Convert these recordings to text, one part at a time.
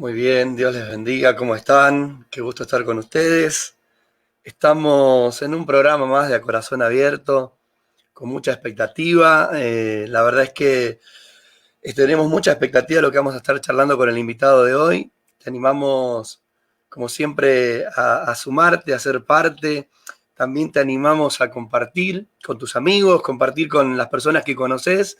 Muy bien, Dios les bendiga, ¿cómo están? Qué gusto estar con ustedes. Estamos en un programa más de A Corazón Abierto, con mucha expectativa. La verdad es que tenemos mucha expectativa de lo que vamos a estar charlando con el invitado de hoy. Te animamos, como siempre, a sumarte, a ser parte. También te animamos a compartir con tus amigos, compartir con las personas que conoces.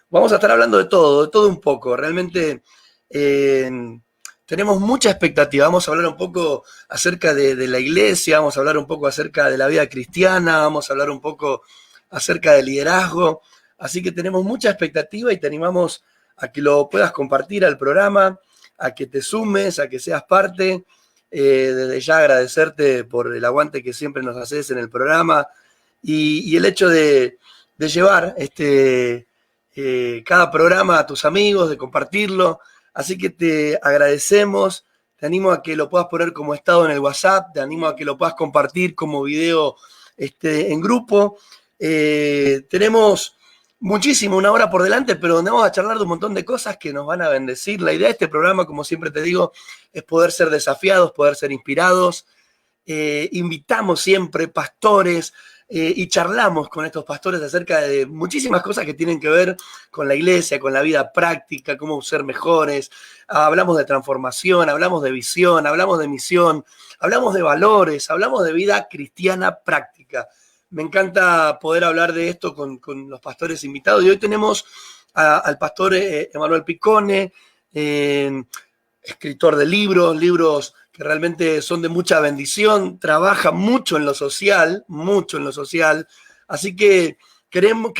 Vamos a estar hablando de todo un poco. Realmente eh, tenemos mucha expectativa. Vamos a hablar un poco acerca de la iglesia, vamos a hablar un poco acerca de la vida cristiana, vamos a hablar un poco acerca del liderazgo. Así que tenemos mucha expectativa y te animamos a que lo puedas compartir al programa, a que te sumes, a que seas parte. Desde ya agradecerte por el aguante que siempre nos haces en el programa y el hecho de llevar cada programa a tus amigos, de compartirlo. Así que te agradecemos, te animo a que lo puedas poner como estado en el WhatsApp, te animo a que lo puedas compartir como video en grupo. Tenemos muchísimo, una hora por delante, pero donde vamos a charlar de un montón de cosas que nos van a bendecir. La idea de este programa, como siempre te digo, es poder ser desafiados, poder ser inspirados. Invitamos siempre pastores y charlamos con estos pastores acerca de muchísimas cosas que tienen que ver con la iglesia, con la vida práctica, cómo ser mejores. Hablamos de transformación, hablamos de visión, hablamos de misión, hablamos de valores, hablamos de vida cristiana práctica. Me encanta poder hablar de esto con los pastores invitados. Y hoy tenemos al pastor Emanuel Picone, escritor de libros que realmente son de mucha bendición, trabaja mucho en lo social, así que creemos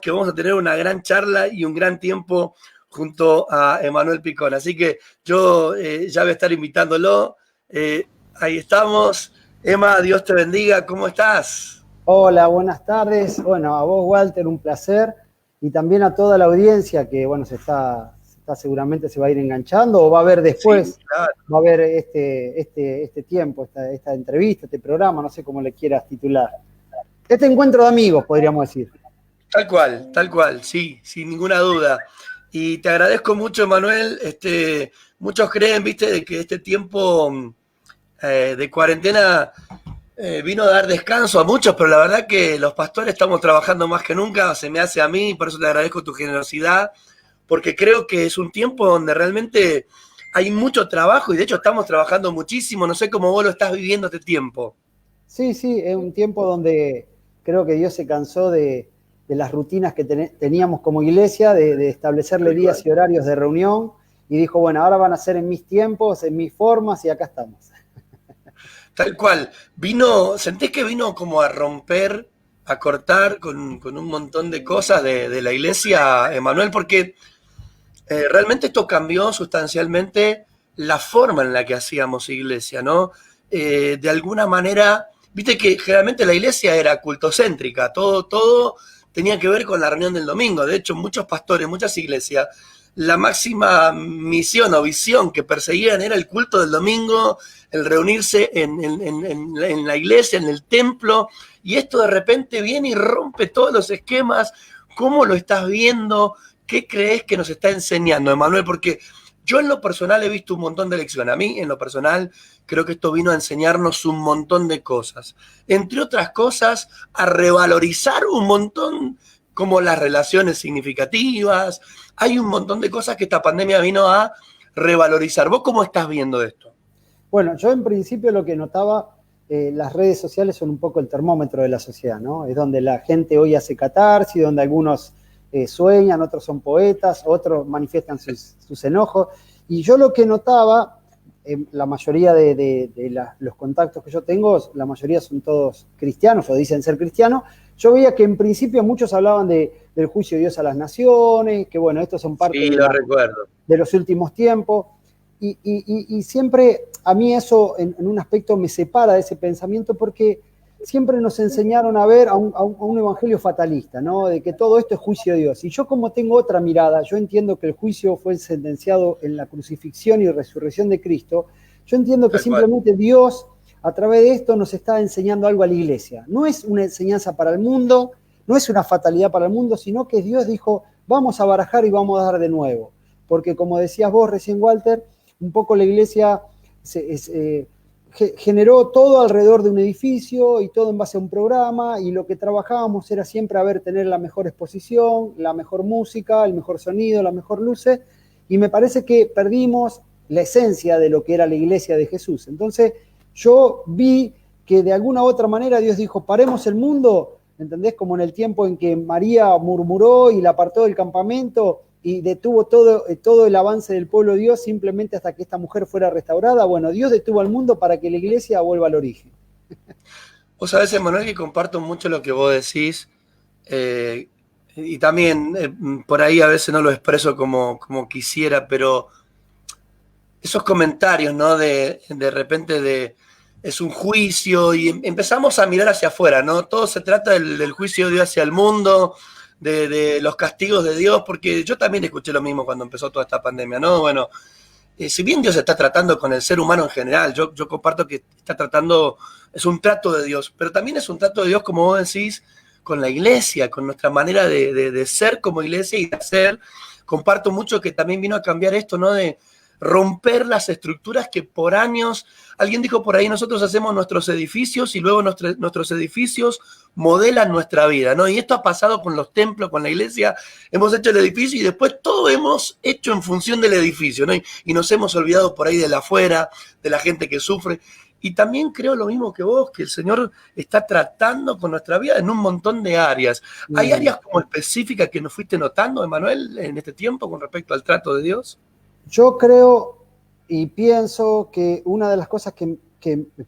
que vamos a tener una gran charla y un gran tiempo junto a Emanuel Picón, así que yo ya voy a estar invitándolo, ahí estamos. Emma, Dios te bendiga, ¿cómo estás? Hola, buenas tardes. Bueno, a vos, Walter, un placer. Y también a toda la audiencia que, bueno, seguramente se va a ir enganchando o va a ver después, Sí, claro. va a ver este tiempo, esta entrevista, este programa, no sé cómo le quieras titular. Este encuentro de amigos, podríamos decir. Tal cual, sí, sin ninguna duda. Y te agradezco mucho, Manuel. Muchos creen, viste, de que este tiempo de cuarentena vino a dar descanso a muchos, pero la verdad que los pastores estamos trabajando más que nunca, se me hace a mí, por eso te agradezco tu generosidad, porque creo que es un tiempo donde realmente hay mucho trabajo y de hecho estamos trabajando muchísimo. No sé cómo vos lo estás viviendo este tiempo. Sí, sí, es un tiempo donde creo que Dios se cansó de las rutinas que teníamos como iglesia, de establecerle días y horarios de reunión, y dijo, bueno, ahora van a ser en mis tiempos, en mis formas, y acá estamos. Tal cual. Sentís que vino como a romper, a cortar con un montón de cosas de la iglesia, Emanuel, porque realmente esto cambió sustancialmente la forma en la que hacíamos iglesia, ¿no? De alguna manera, viste que generalmente la iglesia era cultocéntrica, todo tenía que ver con la reunión del domingo. De hecho, muchos pastores, muchas iglesias, la máxima misión o visión que perseguían era el culto del domingo, el reunirse en la iglesia, en el templo, y esto de repente viene y rompe todos los esquemas. ¿Cómo lo estás viendo? ¿Qué crees que nos está enseñando, Emanuel? Porque yo en lo personal he visto un montón de lecciones. A mí, en lo personal, creo que esto vino a enseñarnos un montón de cosas. Entre otras cosas, a revalorizar un montón como las relaciones significativas. Hay un montón de cosas que esta pandemia vino a revalorizar. ¿Vos cómo estás viendo esto? Bueno, yo en principio lo que notaba, las redes sociales son un poco el termómetro de la sociedad, ¿no? Es donde la gente hoy hace catarsis, donde algunos sueñan, otros son poetas, otros manifiestan sus enojos. Y yo lo que notaba, la mayoría de los contactos que yo tengo, la mayoría son todos cristianos o dicen ser cristianos, yo veía que en principio muchos hablaban del juicio de Dios a las naciones, que bueno, estos son parte Sí, lo recuerdo. de los últimos tiempos. Y siempre a mí eso en un aspecto me separa de ese pensamiento porque siempre nos enseñaron a ver a un evangelio fatalista, ¿no? De que todo esto es juicio de Dios. Y yo como tengo otra mirada, yo entiendo que el juicio fue sentenciado en la crucifixión y resurrección de Cristo, yo entiendo que simplemente Dios a través de esto nos está enseñando algo a la iglesia. No es una enseñanza para el mundo, no es una fatalidad para el mundo, sino que Dios dijo, vamos a barajar y vamos a dar de nuevo. Porque como decías vos recién, Walter, un poco la iglesia generó todo alrededor de un edificio y todo en base a un programa, y lo que trabajábamos era siempre tener la mejor exposición, la mejor música, el mejor sonido, la mejor luces, y me parece que perdimos la esencia de lo que era la iglesia de Jesús. Entonces yo vi que de alguna u otra manera Dios dijo, paremos el mundo, ¿entendés? Como en el tiempo en que María murmuró y la apartó del campamento y detuvo todo el avance del pueblo de Dios simplemente hasta que esta mujer fuera restaurada. Bueno, Dios detuvo al mundo para que la iglesia vuelva al origen. Vos sabés, Emanuel, que comparto mucho lo que vos decís, y también por ahí a veces no lo expreso como quisiera, pero esos comentarios, ¿no? De repente es un juicio y empezamos a mirar hacia afuera, ¿no? Todo se trata del juicio de Dios hacia el mundo, de los castigos de Dios, porque yo también escuché lo mismo cuando empezó toda esta pandemia, ¿no? Bueno, si bien Dios está tratando con el ser humano en general, yo comparto que está tratando, es un trato de Dios, pero también es un trato de Dios, como vos decís, con la iglesia, con nuestra manera de ser como iglesia y de hacer. Comparto mucho que también vino a cambiar esto, ¿no? De romper las estructuras que por años, alguien dijo por ahí, nosotros hacemos nuestros edificios y luego nuestros edificios modelan nuestra vida, ¿no? Y esto ha pasado con los templos, con la iglesia, hemos hecho el edificio y después todo hemos hecho en función del edificio, ¿no? Y nos hemos olvidado por ahí de la afuera, de la gente que sufre. Y también creo lo mismo que vos, que el Señor está tratando con nuestra vida en un montón de áreas. ¿Hay áreas como específicas que nos fuiste notando, Emanuel, en este tiempo con respecto al trato de Dios? Yo creo y pienso que una de las cosas que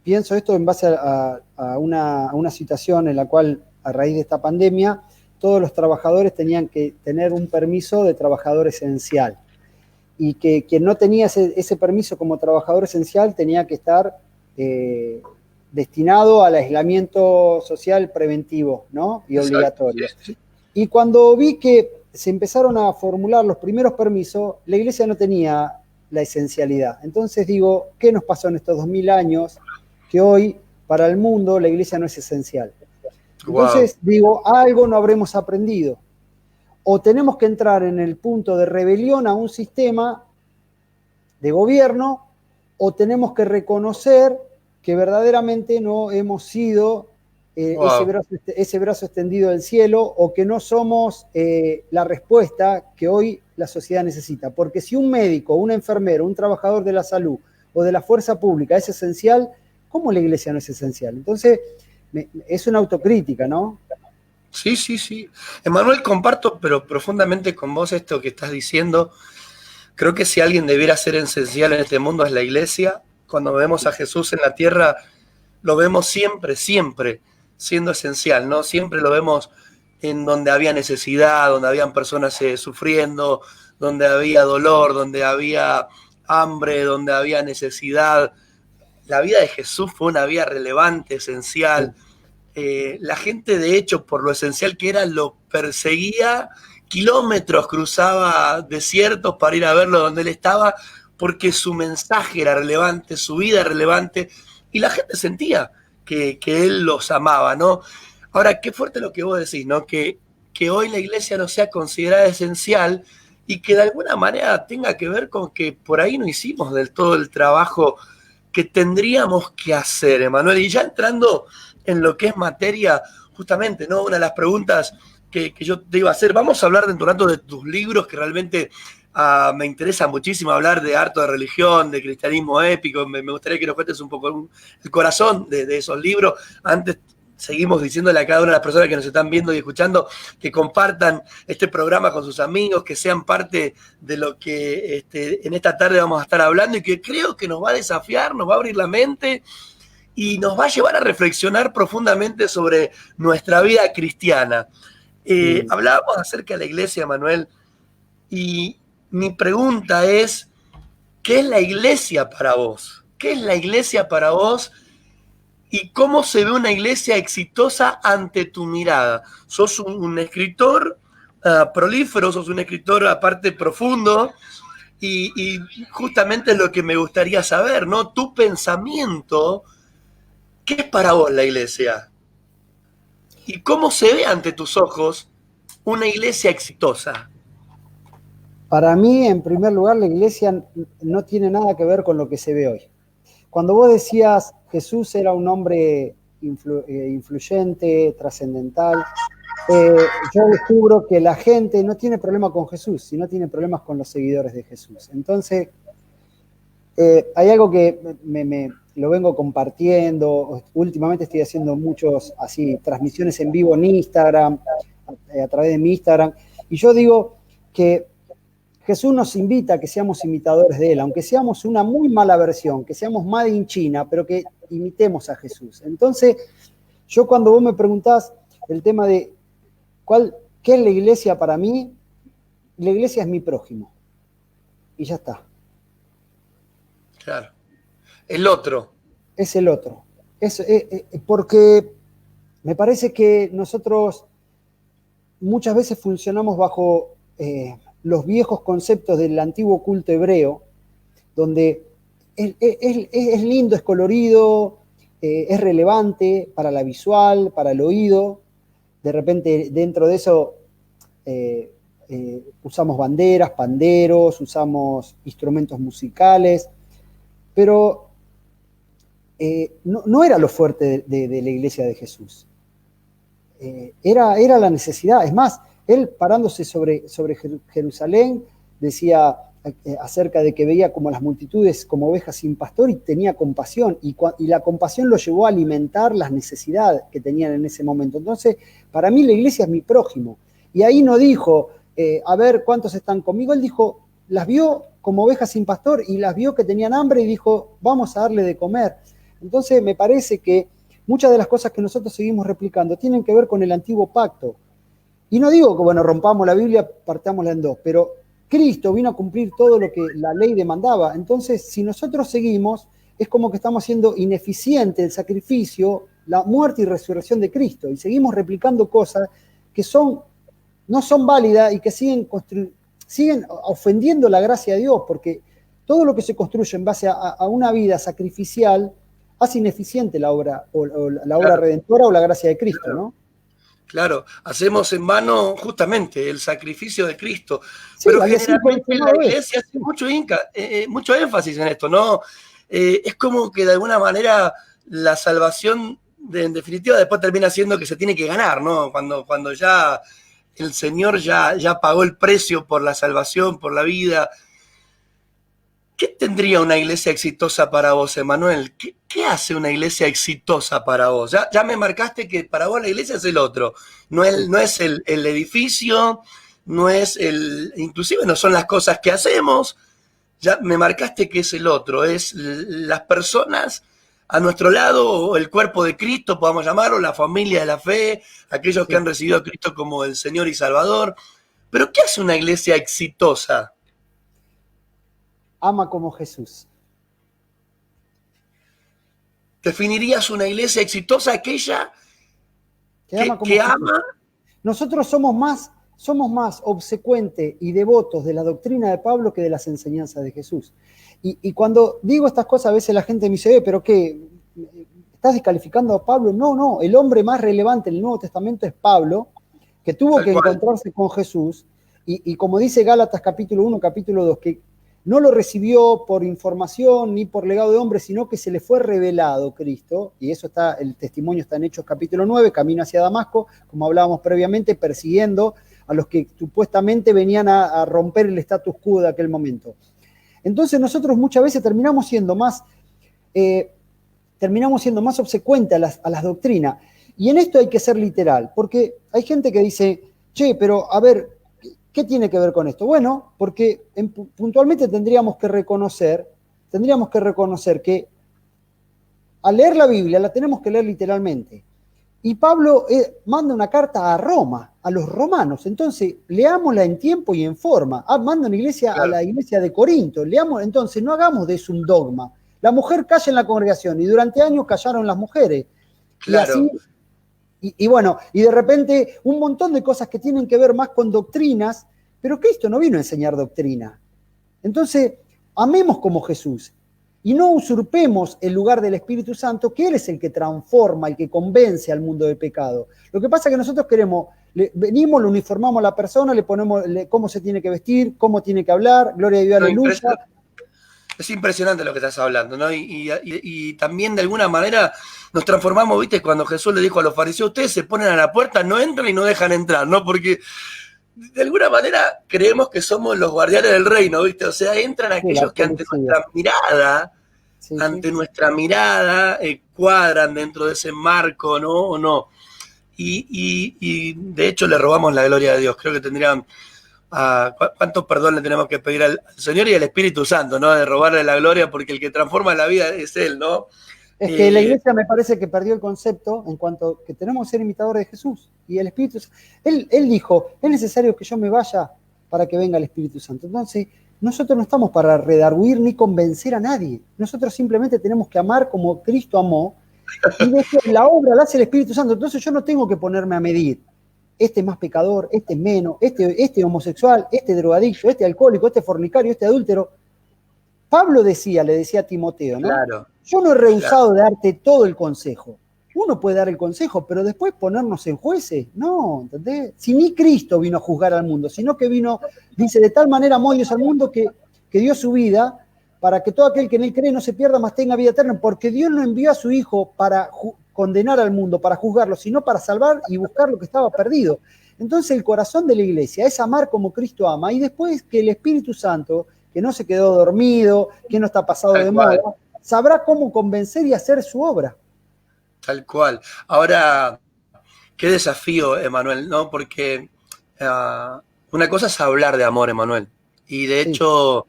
pienso esto en base a una situación en la cual, a raíz de esta pandemia, todos los trabajadores tenían que tener un permiso de trabajador esencial. Y que quien no tenía ese permiso como trabajador esencial tenía que estar destinado al aislamiento social preventivo, ¿no? Y obligatorio. Sí. Y cuando vi que se empezaron a formular los primeros permisos, la iglesia no tenía la esencialidad. Entonces digo, ¿qué nos pasó en estos 2000 años que hoy para el mundo la iglesia no es esencial? Entonces digo, algo no habremos aprendido. O tenemos que entrar en el punto de rebelión a un sistema de gobierno, o tenemos que reconocer que verdaderamente no hemos sido ese brazo extendido del cielo, o que no somos la respuesta que hoy la sociedad necesita. Porque si un médico, un enfermero, un trabajador de la salud o de la fuerza pública es esencial, ¿cómo la iglesia no es esencial? Entonces, es una autocrítica, ¿no? Sí, sí, sí. Emanuel, comparto, pero profundamente con vos esto que estás diciendo. Creo que si alguien debiera ser esencial en este mundo es la iglesia. Cuando vemos a Jesús en la tierra, lo vemos siempre, siempre siendo esencial, ¿no? Siempre lo vemos en donde había necesidad, donde habían personas sufriendo, donde había dolor, donde había hambre, donde había necesidad. La vida de Jesús fue una vida relevante, esencial. La gente, de hecho, por lo esencial que era, lo perseguía, kilómetros cruzaba desiertos para ir a verlo donde él estaba, porque su mensaje era relevante, su vida era relevante, y la gente sentía que él los amaba, ¿no? Ahora, qué fuerte lo que vos decís, ¿no? Que hoy la iglesia no sea considerada esencial y que de alguna manera tenga que ver con que por ahí no hicimos del todo el trabajo que tendríamos que hacer, Emanuel. Y ya entrando en lo que es materia, justamente, ¿no? Una de las preguntas que yo te iba a hacer, vamos a hablar dentro de un rato de tus libros, que realmente me interesa muchísimo hablar de arte de religión, de cristianismo épico. Me gustaría que nos cuentes un poco el corazón de esos libros. Antes seguimos diciéndole a cada una de las personas que nos están viendo y escuchando que compartan este programa con sus amigos, que sean parte de lo que en esta tarde vamos a estar hablando, y que creo que nos va a desafiar, nos va a abrir la mente y nos va a llevar a reflexionar profundamente sobre nuestra vida cristiana. Hablábamos acerca de la iglesia, Manuel, y mi pregunta es, ¿qué es la iglesia para vos? ¿Qué es la iglesia para vos? ¿Y cómo se ve una iglesia exitosa ante tu mirada? Sos un escritor prolífero, sos un escritor aparte profundo, y justamente es lo que me gustaría saber, ¿no? Tu pensamiento, ¿qué es para vos la iglesia? ¿Y cómo se ve ante tus ojos una iglesia exitosa? Para mí, en primer lugar, la iglesia no tiene nada que ver con lo que se ve hoy. Cuando vos decías Jesús era un hombre influyente, trascendental, yo descubro que la gente no tiene problema con Jesús, sino tiene problemas con los seguidores de Jesús. Entonces, hay algo que lo vengo compartiendo. Últimamente estoy haciendo muchos así transmisiones en vivo en Instagram, a través de mi Instagram, y yo digo que Jesús nos invita a que seamos imitadores de Él, aunque seamos una muy mala versión, que seamos made in China, pero que imitemos a Jesús. Entonces, yo cuando vos me preguntás el tema de ¿qué es la iglesia para mí? La iglesia es mi prójimo. Y ya está. Claro. El otro. Es el otro. Porque me parece que nosotros muchas veces funcionamos bajo los viejos conceptos del antiguo culto hebreo, donde es lindo, es colorido, es relevante para la visual, para el oído. De repente, dentro de eso, usamos banderas, panderos, usamos instrumentos musicales, pero no era lo fuerte de la iglesia de Jesús. Era la necesidad. Es más, él parándose sobre Jerusalén decía acerca de que veía como las multitudes como ovejas sin pastor y tenía compasión, y la compasión lo llevó a alimentar las necesidades que tenían en ese momento. Entonces, para mí la iglesia es mi prójimo. Y ahí no dijo, a ver cuántos están conmigo, él dijo, las vio como ovejas sin pastor y las vio que tenían hambre y dijo, vamos a darle de comer. Entonces me parece que muchas de las cosas que nosotros seguimos replicando tienen que ver con el antiguo pacto. Y no digo que, bueno, rompamos la Biblia, partámosla en dos, pero Cristo vino a cumplir todo lo que la ley demandaba. Entonces, si nosotros seguimos, es como que estamos haciendo ineficiente el sacrificio, la muerte y resurrección de Cristo, y seguimos replicando cosas que no son válidas y que siguen ofendiendo la gracia de Dios, porque todo lo que se construye en base a una vida sacrificial hace ineficiente la obra, o la obra redentora o la gracia de Cristo, ¿no? Claro, hacemos en vano justamente el sacrificio de Cristo. Sí, pero generalmente la iglesia hace mucho énfasis en esto, ¿no? Es como que de alguna manera la salvación, en definitiva, después termina siendo que se tiene que ganar, ¿no? Cuando ya el Señor ya pagó el precio por la salvación, por la vida. ¿Qué tendría una iglesia exitosa para vos, Emanuel? ¿Qué hace una iglesia exitosa para vos? Ya me marcaste que para vos la iglesia es el otro. No es el edificio, no es inclusive no son las cosas que hacemos. Ya me marcaste que es el otro, es las personas a nuestro lado, o el cuerpo de Cristo, podamos llamarlo, la familia de la fe, aquellos que han recibido a Cristo como el Señor y Salvador. Pero ¿qué hace una iglesia exitosa? Ama como Jesús. ¿Definirías una iglesia exitosa aquella que ama? Nosotros somos más obsecuentes y devotos de la doctrina de Pablo que de las enseñanzas de Jesús. Y cuando digo estas cosas, a veces la gente me dice, ¿pero qué? ¿Estás descalificando a Pablo? No, el hombre más relevante en el Nuevo Testamento es Pablo, que tuvo que encontrarse con Jesús, y como dice Gálatas capítulo 1, capítulo 2, que no lo recibió por información ni por legado de hombre, sino que se le fue revelado Cristo, y eso el testimonio está en Hechos capítulo 9, camino hacia Damasco, como hablábamos previamente, persiguiendo a los que supuestamente venían a romper el status quo de aquel momento. Entonces nosotros muchas veces terminamos siendo más obsecuentes a las doctrinas, y en esto hay que ser literal, porque hay gente que dice, pero a ver, ¿qué tiene que ver con esto? Bueno, porque puntualmente tendríamos que reconocer que al leer la Biblia la tenemos que leer literalmente. Y Pablo manda una carta a Roma, a los romanos. Entonces, leámosla en tiempo y en forma. Manda una iglesia a la iglesia de Corinto. Entonces, no hagamos de eso un dogma. La mujer calla en la congregación, y durante años callaron las mujeres. Claro. Y así... Y de repente un montón de cosas que tienen que ver más con doctrinas, pero Cristo no vino a enseñar doctrina. Entonces, amemos como Jesús y no usurpemos el lugar del Espíritu Santo, que Él es el que transforma, el que convence al mundo del pecado. Lo que pasa es que nosotros queremos venimos, lo uniformamos a la persona, le ponemos cómo se tiene que vestir, cómo tiene que hablar, gloria a Dios, aleluya. Es impresionante lo que estás hablando, ¿no? Y también de alguna manera nos transformamos, ¿viste? Cuando Jesús le dijo a los fariseos, ustedes se ponen a la puerta, no entran y no dejan entrar, ¿no? Porque de alguna manera creemos que somos los guardianes del reino, ¿viste? O sea, entran aquellos que ante nuestra mirada cuadran dentro de ese marco, ¿no? ¿O no? Y de hecho le robamos la gloria de Dios. Creo que tendrían... ¿cuánto perdón le tenemos que pedir al Señor y al Espíritu Santo, ¿no? De robarle la gloria, porque el que transforma la vida es Él, ¿no? Es que la iglesia me parece que perdió el concepto en cuanto que tenemos que ser imitadores de Jesús y el Espíritu Santo. Él dijo, es necesario que yo me vaya para que venga el Espíritu Santo. Entonces, nosotros no estamos para redarguir ni convencer a nadie. Nosotros simplemente tenemos que amar como Cristo amó, y después la obra la hace el Espíritu Santo. Entonces yo no tengo que ponerme a medir. Este es más pecador, este es menos, este homosexual, este drogadicto, este alcohólico, este fornicario, este adúltero. Pablo le decía a Timoteo, ¿no? Claro, yo no he rehusado de darte todo el consejo. Uno puede dar el consejo, pero después ponernos en jueces, no, ¿entendés? Si ni Cristo vino a juzgar al mundo, sino que vino, dice, de tal manera amó Dios al mundo que dio su vida para que todo aquel que en él cree no se pierda, mas tenga vida eterna, porque Dios no envió a su Hijo para condenar al mundo, para juzgarlo, sino para salvar y buscar lo que estaba perdido. Entonces el corazón de la iglesia es amar como Cristo ama, y después que el Espíritu Santo, que no se quedó dormido, que no está pasado de moda, sabrá cómo convencer y hacer su obra. Tal cual. Ahora, qué desafío, Emanuel, ¿no? Porque una cosa es hablar de amor, Emanuel, y de hecho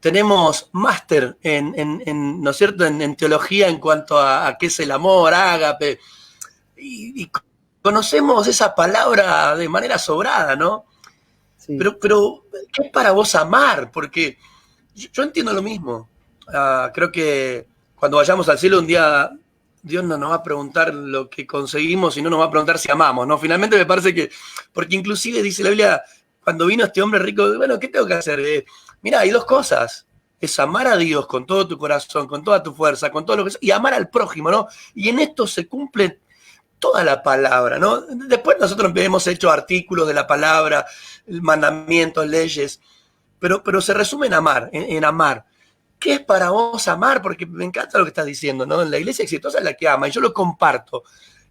tenemos máster ¿no es cierto?, en teología en cuanto a qué es el amor, ágape, y conocemos esa palabra de manera sobrada, ¿no? Sí. Pero, ¿qué es para vos amar? Porque yo entiendo lo mismo. Creo que cuando vayamos al cielo un día, Dios no nos va a preguntar lo que conseguimos, sino nos va a preguntar si amamos, ¿no? Finalmente me parece que, porque inclusive dice la Biblia, cuando vino este hombre rico, bueno, ¿qué tengo que hacer? Mira, hay dos cosas. Es amar a Dios con todo tu corazón, con toda tu fuerza, con todo lo que es, y amar al prójimo, ¿no? Y en esto se cumple toda la palabra, ¿no? Después nosotros hemos hecho artículos de la palabra, mandamientos, leyes, pero se resume en amar, en amar. ¿Qué es para vos amar? Porque me encanta lo que estás diciendo, ¿no? La iglesia exitosa es la que ama, y yo lo comparto.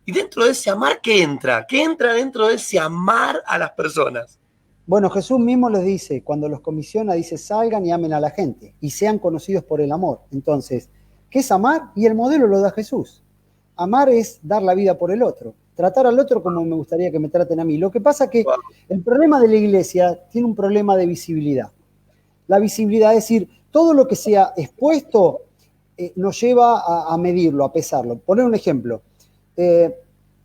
Y dentro de ese amar, ¿qué entra? ¿Qué entra dentro de ese amar a las personas? Bueno, Jesús mismo les dice, cuando los comisiona, dice, salgan y amen a la gente, y sean conocidos por el amor. Entonces, ¿qué es amar? Y el modelo lo da Jesús. Amar es dar la vida por el otro, tratar al otro como me gustaría que me traten a mí. Lo que pasa es que el problema de la iglesia tiene un problema de visibilidad. La visibilidad, es decir, todo lo que sea expuesto nos lleva a medirlo, a pesarlo. Poner un ejemplo.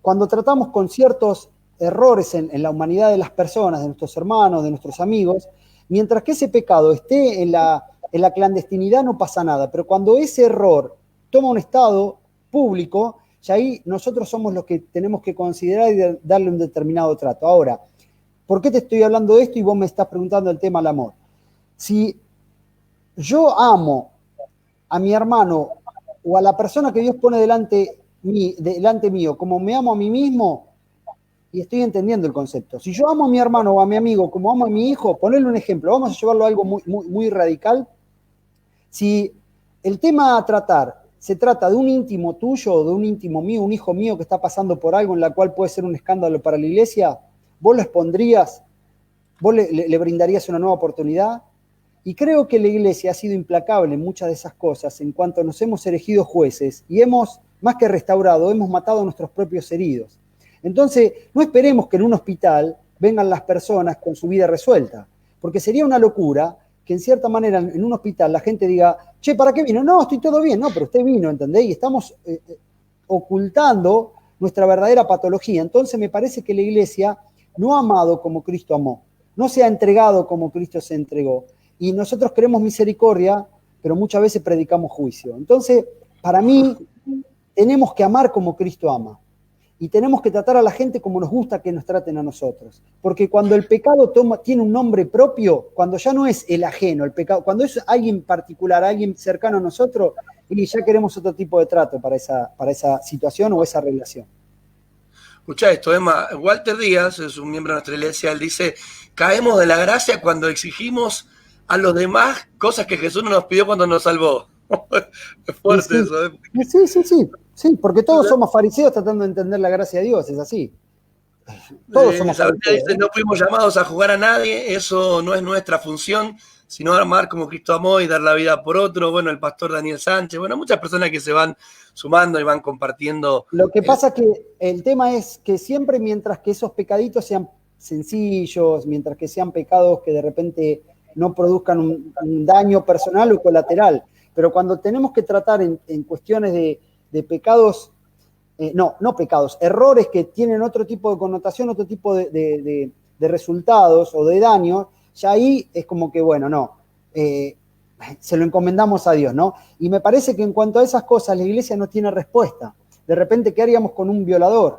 Cuando tratamos con ciertos errores en la humanidad de las personas, de nuestros hermanos, de nuestros amigos, mientras que ese pecado esté en la clandestinidad no pasa nada, pero cuando ese error toma un estado público, ya ahí nosotros somos los que tenemos que considerar y darle un determinado trato. Ahora, ¿por qué te estoy hablando de esto y vos me estás preguntando el tema del amor? Si yo amo a mi hermano o a la persona que Dios pone delante mío, como me amo a mí mismo, y estoy entendiendo el concepto. Si yo amo a mi hermano o a mi amigo como amo a mi hijo, ponerle un ejemplo, vamos a llevarlo a algo muy radical. Si el tema a tratar se trata de un íntimo tuyo o de un íntimo mío, un hijo mío que está pasando por algo en la cual puede ser un escándalo para la iglesia, ¿vos lo expondrías? ¿Vos le brindarías una nueva oportunidad? Y creo que la iglesia ha sido implacable en muchas de esas cosas en cuanto nos hemos erigido jueces y hemos, más que restaurado, hemos matado a nuestros propios heridos. Entonces, no esperemos que en un hospital vengan las personas con su vida resuelta, porque sería una locura que en cierta manera en un hospital la gente diga, che, ¿para qué vino? No, estoy todo bien. No, pero usted vino, ¿entendés? Y estamos ocultando nuestra verdadera patología. Entonces me parece que la iglesia no ha amado como Cristo amó, no se ha entregado como Cristo se entregó. Y nosotros queremos misericordia, pero muchas veces predicamos juicio. Entonces, para mí, tenemos que amar como Cristo ama. Y tenemos que tratar a la gente como nos gusta que nos traten a nosotros. Porque cuando el pecado tiene un nombre propio, cuando ya no es el ajeno, el pecado, cuando es alguien particular, alguien cercano a nosotros, y ya queremos otro tipo de trato para esa situación o esa relación. Escuchá esto, Emma. Walter Díaz es un miembro de nuestra iglesia. Él dice: caemos de la gracia cuando exigimos a los demás cosas que Jesús no nos pidió cuando nos salvó. Es Y fuerte sí, eso, ¿eh? sí, porque todos somos fariseos tratando de entender la gracia de Dios, es así. Todos somos Esa Biblia fariseos, dice: ¿eh? no fuimos llamados a jugar a nadie, eso no es nuestra función, sino amar como Cristo amó y dar la vida por otro. Bueno, el pastor Daniel Sánchez, bueno, muchas personas que se van sumando y van compartiendo. Lo que pasa que el tema es que siempre mientras que esos pecaditos sean sencillos, mientras que sean pecados que de repente no produzcan un daño personal o colateral, pero cuando tenemos que tratar en cuestiones de pecados, no pecados, errores que tienen otro tipo de connotación, otro tipo de resultados o de daño, ya ahí es como que, bueno, no, se lo encomendamos a Dios, ¿no? Y me parece que en cuanto a esas cosas la iglesia no tiene respuesta. De repente, ¿qué haríamos con un violador?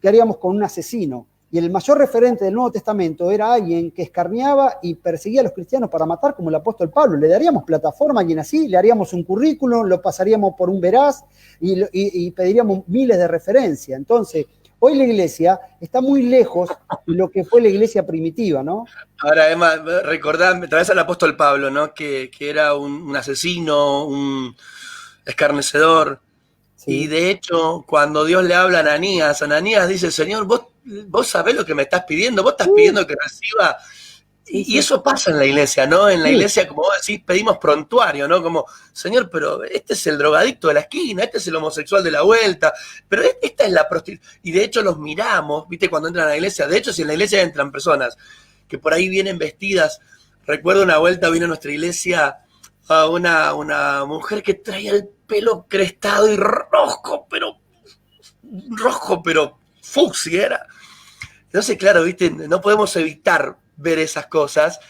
¿Qué haríamos con un asesino? Y el mayor referente del Nuevo Testamento era alguien que escarneaba y perseguía a los cristianos para matar, como el apóstol Pablo. ¿Le daríamos plataforma a alguien así? ¿Le haríamos un currículum? ¿Lo pasaríamos por un veraz? Y pediríamos miles de referencias. Entonces, hoy la iglesia está muy lejos de lo que fue la iglesia primitiva, ¿no? Ahora, Emma, recordá, me traes al apóstol Pablo, ¿no? Que era un asesino, un escarnecedor. Y Sí. de hecho, cuando Dios le habla a Ananías dice: Señor, vos sabés lo que me estás pidiendo, vos estás Sí, pidiendo que reciba. sí, Y sí. eso pasa en la iglesia, ¿no? En la Sí, iglesia, como vos decís, pedimos prontuario, ¿no? Como: Señor, pero este es el drogadicto de la esquina, este es el homosexual de la vuelta, pero esta es la prostituta. Y de hecho los miramos, ¿viste? Cuando entran a la iglesia. De hecho, si en la iglesia entran personas que por ahí vienen vestidas. Recuerdo una vuelta vino a nuestra iglesia a una mujer que traía el pelo crestado y rojo, pero fucsia era. Entonces, claro, viste, no podemos evitar ver esas cosas.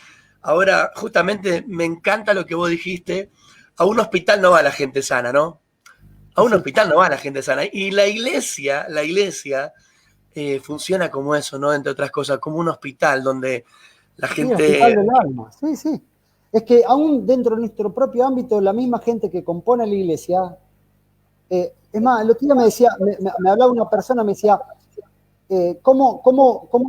Ahora, justamente me encanta lo que vos dijiste. A un hospital no va la gente sana, ¿no? A y un sí. hospital no va la gente sana. Y la iglesia funciona como eso, ¿no? Entre otras cosas, como un hospital donde la Sí, el hospital gente. del alma. Sí, sí. Es que aún dentro de nuestro propio ámbito, la misma gente que compone la iglesia, es más, el otro día me decía, me hablaba una persona, me decía, ¿cómo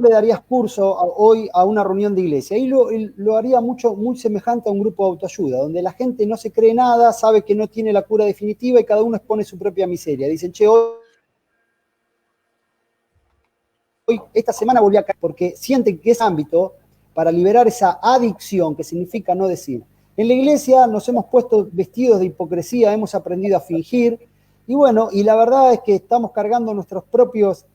le darías curso hoy a una reunión de iglesia? Y lo haría mucho, muy semejante a un grupo de autoayuda, donde la gente no se cree nada, sabe que no tiene la cura definitiva y cada uno expone su propia miseria. Dicen, che, hoy esta semana volví a caer, porque sienten que es ámbito para liberar esa adicción que significa no decir. En la iglesia nos hemos puesto vestidos de hipocresía, hemos aprendido a fingir, y bueno, y la verdad es que estamos cargando nuestras propias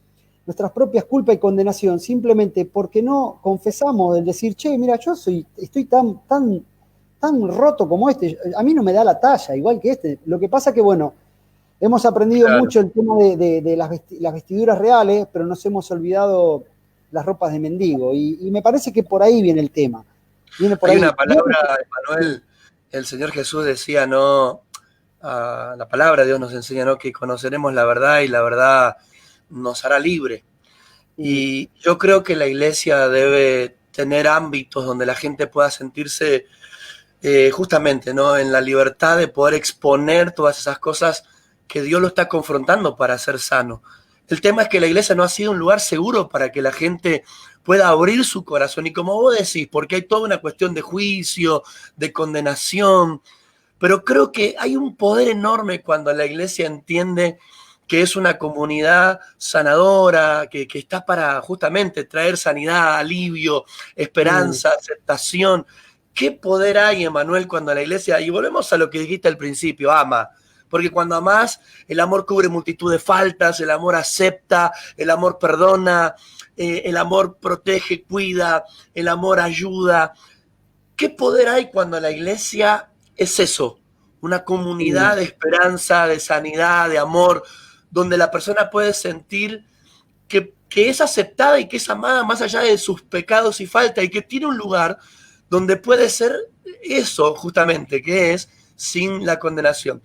culpas y condenación, simplemente porque no confesamos el decir, che, mira, estoy tan roto como este, a mí no me da la talla, igual que este. Lo que pasa que, bueno, hemos aprendido Claro. mucho el tema de las vestiduras reales, pero nos hemos olvidado las ropas de mendigo. Y me parece que por ahí viene el tema. Viene por Hay una ahí. palabra, Sí, Manuel, el Señor Jesús decía, ¿no? La palabra de Dios nos enseña, ¿no? Que conoceremos la verdad y la verdad nos hará libre. sí, Y yo creo que la iglesia debe tener ámbitos donde la gente pueda sentirse justamente, ¿no? En la libertad de poder exponer todas esas cosas que Dios lo está confrontando para ser sano. El tema es que la iglesia no ha sido un lugar seguro para que la gente pueda abrir su corazón. Y como vos decís, porque hay toda una cuestión de juicio, de condenación, pero creo que hay un poder enorme cuando la iglesia entiende que es una comunidad sanadora, que está para justamente traer sanidad, alivio, sí, esperanza, aceptación. ¿Qué poder hay, Emanuel, cuando la iglesia, y volvemos a lo que dijiste al principio, ama? Porque cuando amás, el amor cubre multitud de faltas, el amor acepta, el amor perdona, el amor protege, cuida, el amor ayuda. ¿Qué poder hay cuando la iglesia es eso? Una comunidad sí, de esperanza, de sanidad, de amor, donde la persona puede sentir que es aceptada y que es amada más allá de sus pecados y faltas y que tiene un lugar donde puede ser eso justamente, que es sin la condenación.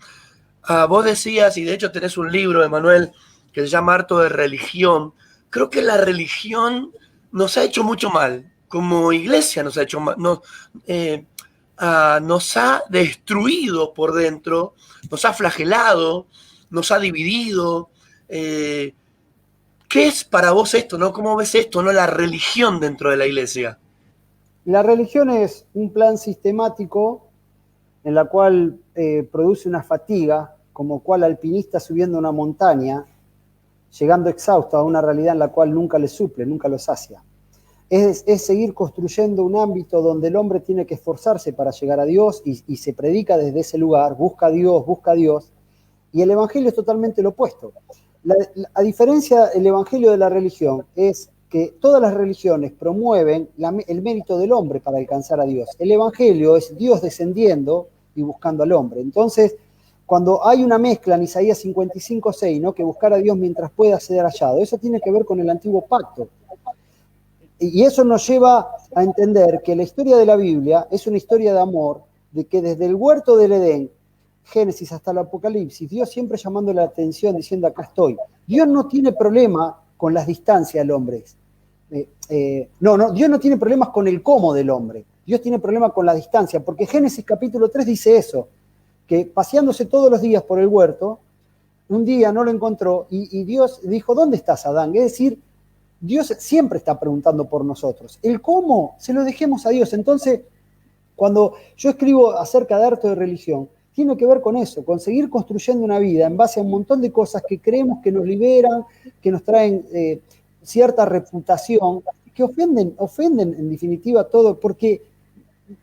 Vos decías, y de hecho tenés un libro, Emanuel, que se llama Harto de Religión. Creo que la religión nos ha hecho mucho mal. Como iglesia nos ha hecho mal. Eh, nos ha destruido por dentro, nos ha flagelado, nos ha dividido. Eh, ¿Qué es para vos esto, no? ¿Cómo ves esto, no? La religión dentro de la iglesia. La religión es un plan sistemático en la cual produce una fatiga, como cual alpinista subiendo una montaña, llegando exhausto a una realidad en la cual nunca le suple, nunca lo sacia. Es seguir construyendo un ámbito donde el hombre tiene que esforzarse para llegar a Dios y se predica desde ese lugar, busca a Dios, y el Evangelio es totalmente lo opuesto. A diferencia del Evangelio de la religión, es que todas las religiones promueven el mérito del hombre para alcanzar a Dios. El Evangelio es Dios descendiendo y buscando al hombre. Entonces, cuando hay una mezcla en Isaías 55:6, ¿no? Que buscar a Dios mientras pueda ser hallado, eso tiene que ver con el antiguo pacto. Y eso nos lleva a entender que la historia de la Biblia es una historia de amor, de que desde el huerto del Edén, Génesis hasta el Apocalipsis, Dios siempre llamando la atención, diciendo acá estoy. Dios no tiene problema con las distancias del hombre. Dios no tiene problemas con el cómo del hombre. Dios tiene problemas con la distancia, porque Génesis capítulo 3 dice eso, que paseándose todos los días por el huerto, un día no lo encontró y Dios dijo, ¿dónde estás, Adán? Es decir, Dios siempre está preguntando por nosotros. El cómo se lo dejemos a Dios. Entonces, cuando yo escribo acerca de arte de religión, tiene que ver con eso, con seguir construyendo una vida en base a un montón de cosas que creemos que nos liberan, que nos traen cierta reputación, que ofenden en definitiva todo, porque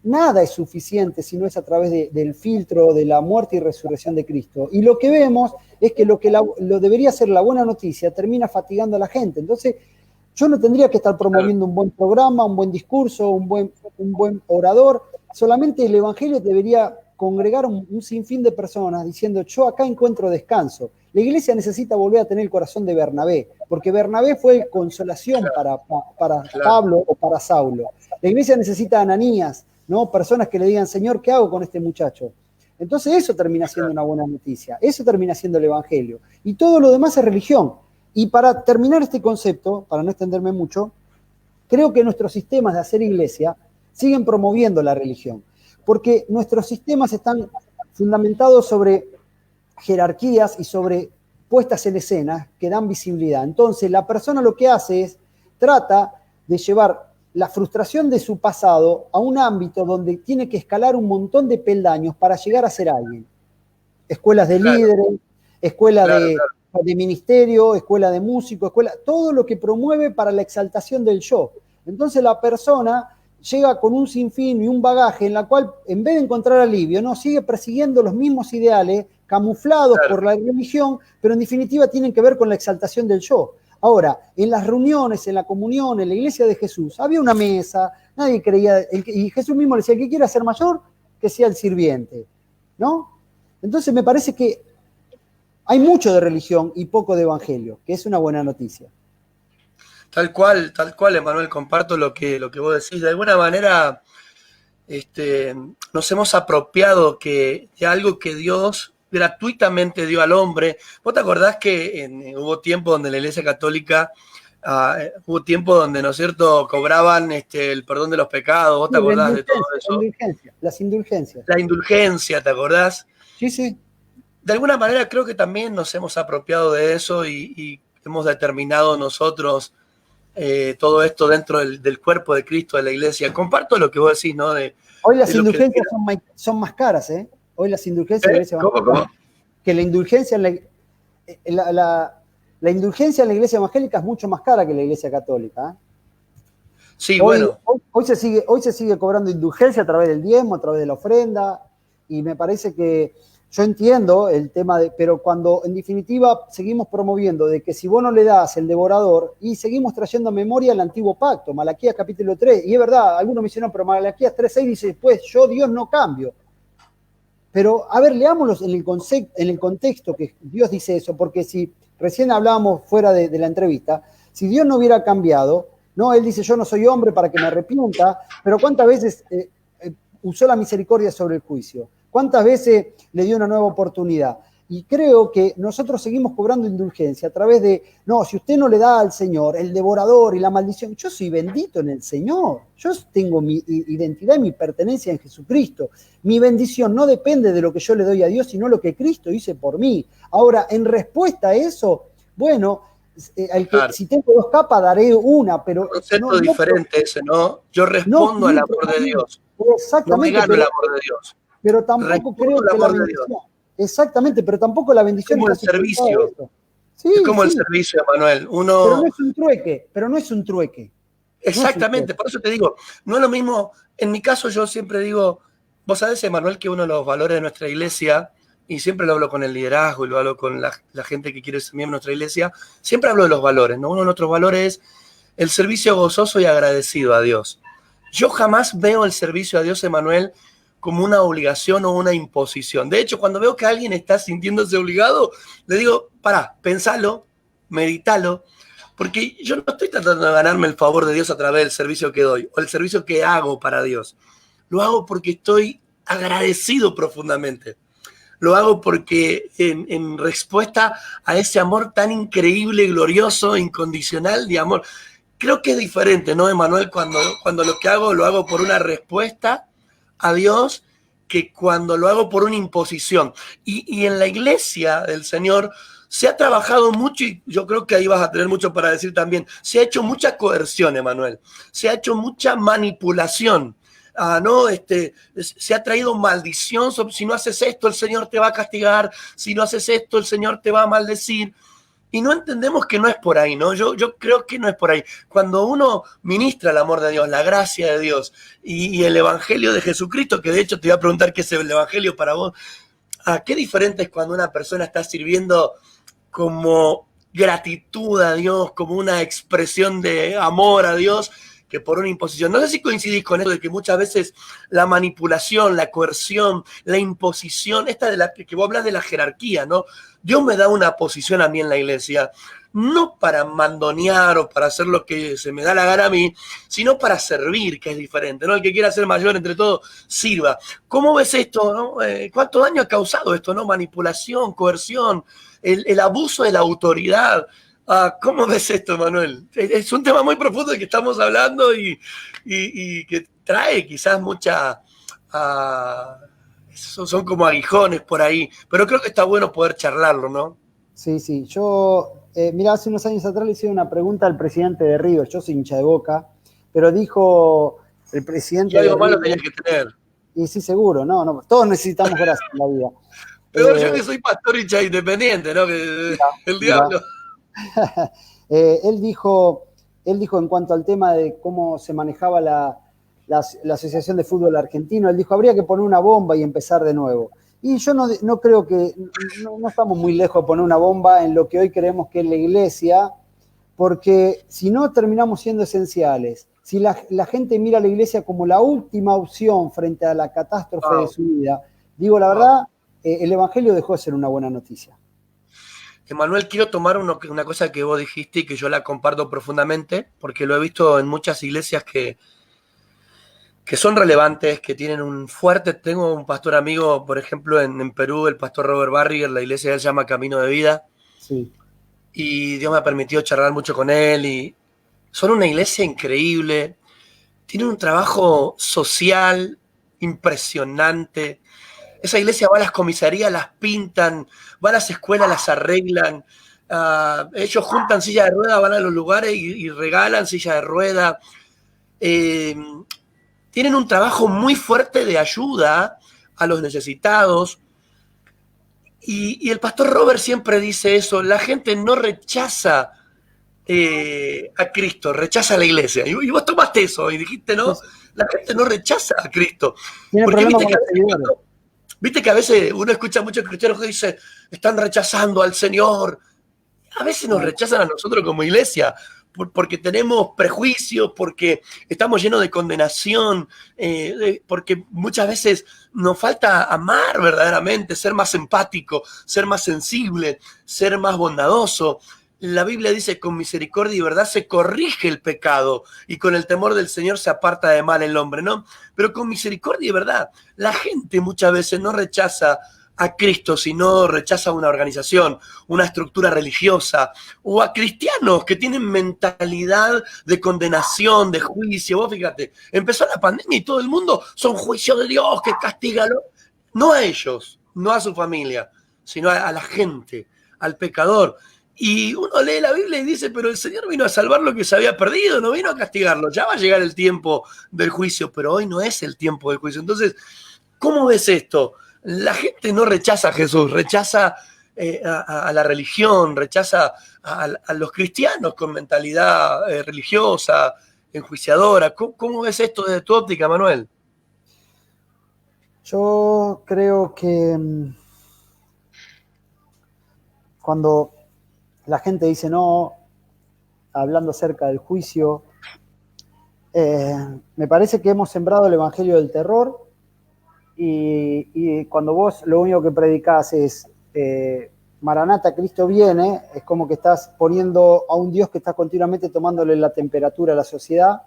nada es suficiente si no es a través del filtro de la muerte y resurrección de Cristo. Y lo que vemos es que lo debería ser la buena noticia termina fatigando a la gente. Entonces, yo no tendría que estar promoviendo un buen programa, un buen discurso, un buen orador. Solamente el Evangelio debería congregar un sinfín de personas diciendo, yo acá encuentro descanso. La iglesia necesita volver a tener el corazón de Bernabé, porque Bernabé fue consolación para Pablo o para Saulo. La iglesia necesita a Ananías, ¿no? Personas que le digan, Señor, ¿qué hago con este muchacho? Entonces eso termina siendo una buena noticia, eso termina siendo el Evangelio. Y todo lo demás es religión. Y para terminar este concepto, para no extenderme mucho, creo que nuestros sistemas de hacer iglesia siguen promoviendo la religión, porque nuestros sistemas están fundamentados sobre jerarquías y sobre puestas en escena que dan visibilidad. Entonces, la persona lo que hace es, trata de llevar la frustración de su pasado a un ámbito donde tiene que escalar un montón de peldaños para llegar a ser alguien. Escuelas de líderes, escuela de ministerio, escuela de músico, todo lo que promueve para la exaltación del yo. Entonces la persona llega con un sinfín y un bagaje en la cual, en vez de encontrar alivio, no sigue persiguiendo los mismos ideales, camuflados por la religión, pero en definitiva tienen que ver con la exaltación del yo. Ahora, en las reuniones, en la comunión, en la iglesia de Jesús, había una mesa, nadie creía, y Jesús mismo le decía, el que quiera ser mayor, que sea el sirviente, ¿no? Entonces me parece que hay mucho de religión y poco de evangelio, que es una buena noticia. Tal cual, Emanuel, comparto lo que vos decís. De alguna manera nos hemos apropiado de algo que Dios gratuitamente dio al hombre. ¿Vos te acordás que hubo tiempo donde la Iglesia Católica, hubo tiempo donde, ¿no es cierto?, cobraban el perdón de los pecados? ¿Vos te acordás de todo eso? Las indulgencias. La indulgencia, ¿te acordás? Sí, sí. De alguna manera creo que también nos hemos apropiado de eso y hemos determinado nosotros todo esto dentro del cuerpo de Cristo, de la iglesia. Comparto lo que vos decís, ¿no? Hoy las indulgencias son más caras, ¿eh? Hoy las indulgencias en la iglesia ¿Cómo? Que la indulgencia la indulgencia en la iglesia evangélica es mucho más cara que la iglesia católica, ¿eh? Sí, bueno. Hoy se sigue cobrando indulgencia a través del diezmo, a través de la ofrenda, y me parece que yo entiendo el tema pero cuando en definitiva seguimos promoviendo de que si vos no le das el devorador, y seguimos trayendo a memoria el antiguo pacto, Malaquías capítulo 3, y es verdad, algunos me dicen, no, pero Malaquías 3:6 dice después, yo Dios no cambio. Pero, a ver, leámoslos en el contexto que Dios dice eso, porque si recién hablábamos fuera de la entrevista, si Dios no hubiera cambiado, no, Él dice, yo no soy hombre para que me arrepienta, pero ¿cuántas veces usó la misericordia sobre el juicio? ¿Cuántas veces le dio una nueva oportunidad? Y creo que nosotros seguimos cobrando indulgencia a través de, no, si usted no le da al Señor el devorador y la maldición, yo soy bendito en el Señor, yo tengo mi identidad y mi pertenencia en Jesucristo. Mi bendición no depende de lo que yo le doy a Dios, sino lo que Cristo hizo por mí. Ahora, en respuesta a eso, bueno, Claro. Si tengo 2 capas, daré una, pero Concepto diferente ese, ¿no? Yo respondo al amor de Dios. No me Exactamente, gano el amor de Dios. pero tampoco Respondo creo al que la amor de Dios. bendición, exactamente, pero tampoco la Es bendición como está el supeditada a servicio. eso. Es Sí, como el sí, servicio, Emanuel. pero no Uno, es un trueque, no es un trueque. exactamente, por eso te digo, no es lo mismo. En mi caso, yo siempre digo, vos sabés, Emanuel, que uno de los valores de nuestra iglesia, y siempre lo hablo con el liderazgo y lo hablo con la gente que quiere ser miembro de nuestra iglesia, siempre hablo de los valores, ¿no? Uno de nuestros valores es el servicio gozoso y agradecido a Dios. Yo jamás veo el servicio a Dios, Emanuel, como una obligación o una imposición. De hecho, cuando veo que alguien está sintiéndose obligado, le digo, pará, pensalo, meditalo, porque yo no estoy tratando de ganarme el favor de Dios a través del servicio que doy o el servicio que hago para Dios. Lo hago porque estoy agradecido profundamente. Lo hago porque en respuesta a ese amor tan increíble, glorioso, incondicional de amor. Creo que es diferente, ¿no, Emanuel? Cuando lo que hago lo hago por una respuesta a Dios que cuando lo hago por una imposición. Y en la iglesia del Señor se ha trabajado mucho, y yo creo que ahí vas a tener mucho para decir también, se ha hecho mucha coerción, Emanuel, se ha hecho mucha manipulación. ¿No? Se ha traído maldición, si no haces esto el Señor te va a castigar, si no haces esto el Señor te va a maldecir. Y no entendemos que no es por ahí, ¿no? Yo creo que no es por ahí. Cuando uno ministra el amor de Dios, la gracia de Dios y el Evangelio de Jesucristo, que de hecho te iba a preguntar qué es el Evangelio para vos, ¿qué diferente es cuando una persona está sirviendo como gratitud a Dios, como una expresión de amor a Dios, que por una imposición? No sé si coincidís con eso de que muchas veces la manipulación, la coerción, la imposición, esta de la que vos hablas de la jerarquía, ¿no? Dios me da una posición a mí en la iglesia, no para mandonear o para hacer lo que se me da la gana a mí, sino para servir, que es diferente, ¿no? El que quiera ser mayor entre todos, sirva. ¿Cómo ves esto, no? ¿Cuánto daño ha causado esto, no? Manipulación, coerción, el abuso de la autoridad. ¿Cómo ves esto, Manuel? Es un tema muy profundo del que estamos hablando y que trae quizás mucha... son como aguijones por ahí, pero creo que está bueno poder charlarlo, ¿no? Sí, sí. Mira, hace unos años atrás le hice una pregunta al presidente de River, yo soy hincha de Boca, pero dijo el presidente Yo de algo malo River, tenías que tener. y sí, seguro, no, todos necesitamos gracia en la vida. Peor yo que soy pastor hincha independiente, ¿no? Que Mira, el mira. diablo. Él dijo en cuanto al tema de cómo se manejaba la Asociación de Fútbol Argentino, él dijo, habría que poner una bomba y empezar de nuevo. Y yo no creo que, no estamos muy lejos de poner una bomba en lo que hoy creemos que es la iglesia, porque si no terminamos siendo esenciales. Si la gente mira a la iglesia como la última opción frente a la catástrofe de su vida, digo la verdad, el Evangelio dejó de ser una buena noticia. Emanuel, quiero tomar una cosa que vos dijiste y que yo la comparto profundamente, porque lo he visto en muchas iglesias que son relevantes, que tienen un fuerte... Tengo un pastor amigo, por ejemplo, en Perú, el pastor Robert Barriger, la iglesia él se llama Camino de Vida, Sí. y Dios me ha permitido charlar mucho con él, y son una iglesia increíble, tienen un trabajo social impresionante. Esa iglesia va a las comisarías, las pintan, va a las escuelas, las arreglan. Ellos juntan sillas de ruedas, van a los lugares y regalan sillas de ruedas. Tienen un trabajo muy fuerte de ayuda a los necesitados. Y el pastor Robert siempre dice eso, la gente no rechaza a Cristo, rechaza a la iglesia. Y vos tomaste eso y dijiste, no, la gente no rechaza a Cristo. Tiene Porque problemas con los seguidores. viste que a veces uno escucha a muchos cristianos que dicen, están rechazando al Señor. A veces nos rechazan a nosotros como iglesia, porque tenemos prejuicios, porque estamos llenos de condenación, porque muchas veces nos falta amar verdaderamente, ser más empático, ser más sensible, ser más bondadoso. La Biblia dice, con misericordia y verdad se corrige el pecado y con el temor del Señor se aparta de mal el hombre, ¿no? Pero con misericordia y verdad. La gente muchas veces no rechaza a Cristo, sino rechaza una organización, una estructura religiosa, o a cristianos que tienen mentalidad de condenación, de juicio. Vos fíjate, empezó la pandemia y todo el mundo son juicios de Dios que castígalo. No a ellos, no a su familia, sino a la gente, al pecador. Y uno lee la Biblia y dice, pero el Señor vino a salvar lo que se había perdido, no vino a castigarlo. Ya va a llegar el tiempo del juicio, pero hoy no es el tiempo del juicio. Entonces, ¿cómo ves esto? La gente no rechaza a Jesús, rechaza a la religión, rechaza a los cristianos con mentalidad religiosa, enjuiciadora. ¿Cómo ves esto desde tu óptica, Manuel? Yo creo que cuando la gente dice no, hablando acerca del juicio, me parece que hemos sembrado el evangelio del terror y cuando vos lo único que predicás es Maranata, Cristo viene, es como que estás poniendo a un Dios que está continuamente tomándole la temperatura a la sociedad,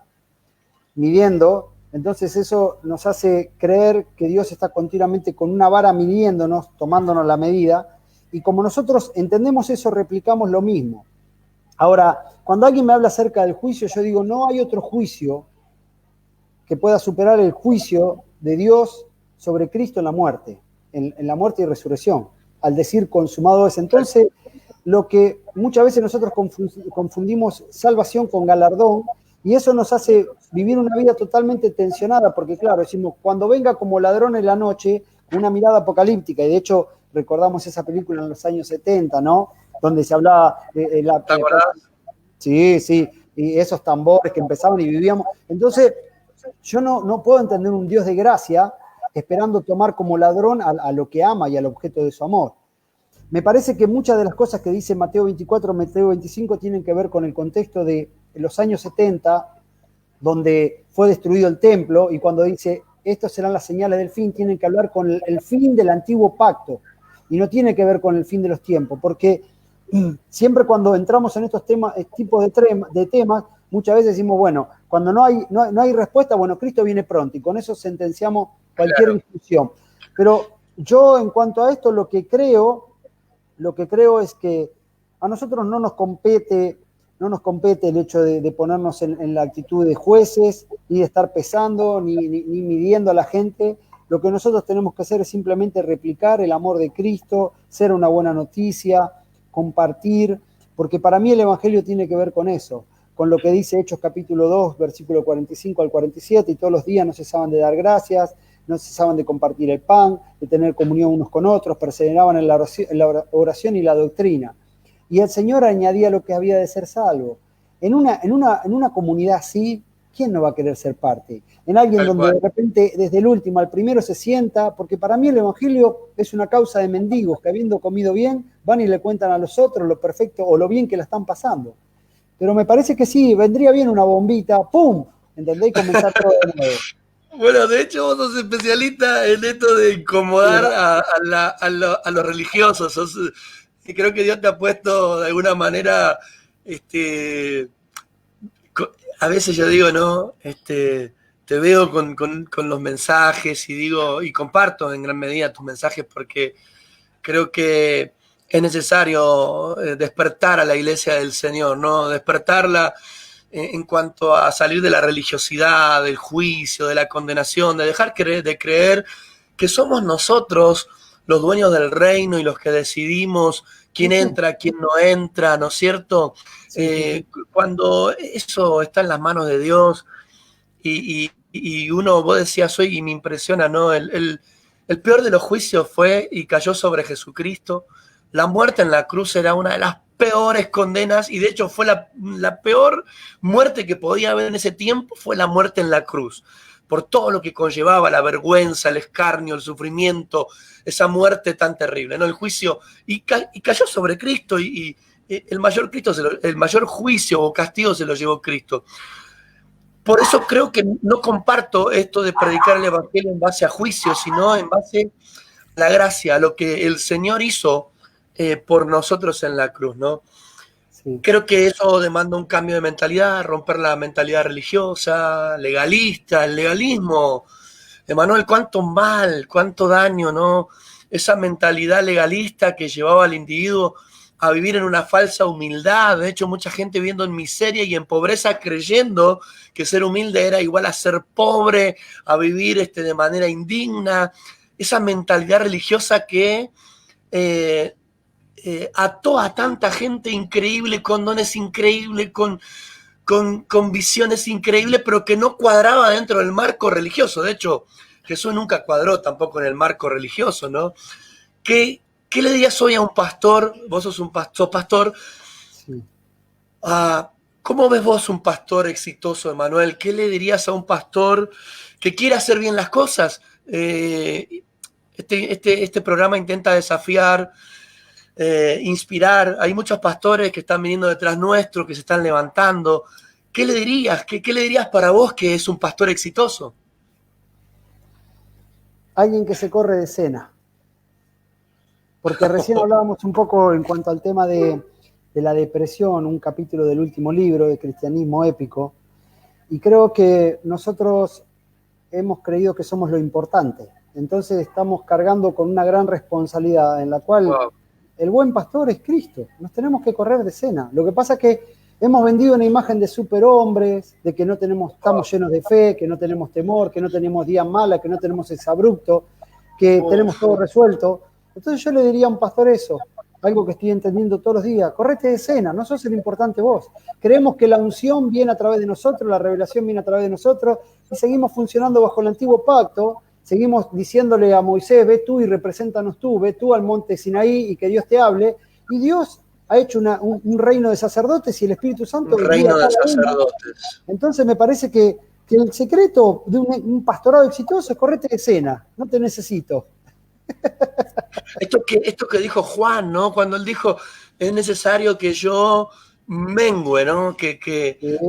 midiendo. Entonces eso nos hace creer que Dios está continuamente con una vara midiéndonos, tomándonos la medida, y como nosotros entendemos eso, replicamos lo mismo. Ahora, cuando alguien me habla acerca del juicio, yo digo, no hay otro juicio que pueda superar el juicio de Dios sobre Cristo en la muerte, en la muerte y resurrección, al decir consumado es. Entonces, lo que muchas veces nosotros confundimos salvación con galardón, y eso nos hace vivir una vida totalmente tensionada, porque claro, decimos, cuando venga como ladrón en la noche, con una mirada apocalíptica, y de hecho recordamos esa película en los años 70, ¿no? Donde se hablaba de la... ¿Te acordás? Sí, sí, y esos tambores que empezaban y vivíamos. Entonces, yo no puedo entender un Dios de gracia esperando tomar como ladrón a lo que ama y al objeto de su amor. Me parece que muchas de las cosas que dice Mateo 24, Mateo 25 tienen que ver con el contexto de los años 70, donde fue destruido el templo, y cuando dice, estos serán las señales del fin, tienen que hablar con el fin del antiguo pacto, y no tiene que ver con el fin de los tiempos, porque siempre cuando entramos en estos tipos de temas, muchas veces decimos, bueno, cuando no hay respuesta, bueno, Cristo viene pronto, y con eso sentenciamos cualquier discusión. Pero yo, en cuanto a esto, lo que creo es que a nosotros no nos compete el hecho de ponernos en la actitud de jueces, ni de estar pesando, ni midiendo a la gente. Lo que nosotros tenemos que hacer es simplemente replicar el amor de Cristo, ser una buena noticia, compartir, porque para mí el Evangelio tiene que ver con eso, con lo que dice Hechos capítulo 2, versículo 45 al 47, y todos los días no cesaban de dar gracias, no cesaban de compartir el pan, de tener comunión unos con otros, perseveraban en la oración y la doctrina. Y el Señor añadía lo que había de ser salvo. En una comunidad así, ¿quién no va a querer ser parte? En alguien donde de repente, desde el último al primero se sienta, porque para mí el Evangelio es una causa de mendigos que, habiendo comido bien, van y le cuentan a los otros lo perfecto o lo bien que la están pasando. Pero me parece que sí, vendría bien una bombita, ¡pum! ¿Entendés? Y comenzar todo de nuevo. Bueno, de hecho vos sos especialista en esto de incomodar a los religiosos. Creo que Dios te ha puesto de alguna manera, a veces yo digo, ¿no? Te veo con los mensajes y digo, y comparto en gran medida tus mensajes porque creo que es necesario despertar a la iglesia del Señor, ¿no? Despertarla en cuanto a salir de la religiosidad, del juicio, de la condenación, de dejar de creer que somos nosotros los dueños del reino y los que decidimos quién entra, quién no entra, ¿no es cierto? Sí. Cuando eso está en las manos de Dios y uno, vos decías hoy y me impresiona, ¿no? El peor de los juicios fue y cayó sobre Jesucristo. La muerte en la cruz era una de las peores condenas y de hecho fue la peor muerte que podía haber en ese tiempo, fue la muerte en la cruz, por todo lo que conllevaba, la vergüenza, el escarnio, el sufrimiento, esa muerte tan terrible, ¿no? El juicio, y cayó sobre Cristo y el mayor juicio o castigo se lo llevó Cristo. Por eso creo que no comparto esto de predicar el evangelio en base a juicio, sino en base a la gracia, a lo que el Señor hizo por nosotros en la cruz, ¿no? Sí. Creo que eso demanda un cambio de mentalidad, romper la mentalidad religiosa, legalista, el legalismo. Emanuel, cuánto mal, cuánto daño, ¿no? Esa mentalidad legalista que llevaba al individuo a vivir en una falsa humildad. De hecho, mucha gente viviendo en miseria y en pobreza creyendo que ser humilde era igual a ser pobre, a vivir de manera indigna. Esa mentalidad religiosa que ató a tanta gente increíble, con dones increíbles, con visiones increíbles, pero que no cuadraba dentro del marco religioso. De hecho, Jesús nunca cuadró tampoco en el marco religioso, ¿no? ¿Qué le dirías hoy a un pastor? Vos sos sos pastor. Sí. ¿Cómo ves vos un pastor exitoso, Emanuel? ¿Qué le dirías a un pastor que quiere hacer bien las cosas? Este programa intenta desafiar, inspirar. Hay muchos pastores que están viniendo detrás nuestro, que se están levantando. ¿Qué le dirías? ¿Qué le dirías para vos que es un pastor exitoso? Alguien que se corre de escena. Porque recién hablábamos un poco en cuanto al tema de la depresión, un capítulo del último libro de Cristianismo Épico, y creo que nosotros hemos creído que somos lo importante. Entonces estamos cargando con una gran responsabilidad en la cual el buen pastor es Cristo. Nos tenemos que correr de escena. Lo que pasa es que hemos vendido una imagen de superhombres, de que no estamos llenos de fe, que no tenemos temor, que no tenemos días malas, que no tenemos exabrupto, que tenemos todo resuelto. Entonces yo le diría a un pastor eso, algo que estoy entendiendo todos los días: correte de escena, no sos el importante vos. Creemos que la unción viene a través de nosotros, la revelación viene a través de nosotros, y seguimos funcionando bajo el antiguo pacto, seguimos diciéndole a Moisés: ve tú y represéntanos tú, ve tú al monte Sinaí y que Dios te hable, y Dios ha hecho un reino de sacerdotes y el Espíritu Santo... Un reino de sacerdotes. Entonces me parece que el secreto de un pastorado exitoso es correte de escena, no te necesito. Esto que dijo Juan, ¿no? Cuando él dijo, es necesario que yo mengue, ¿no?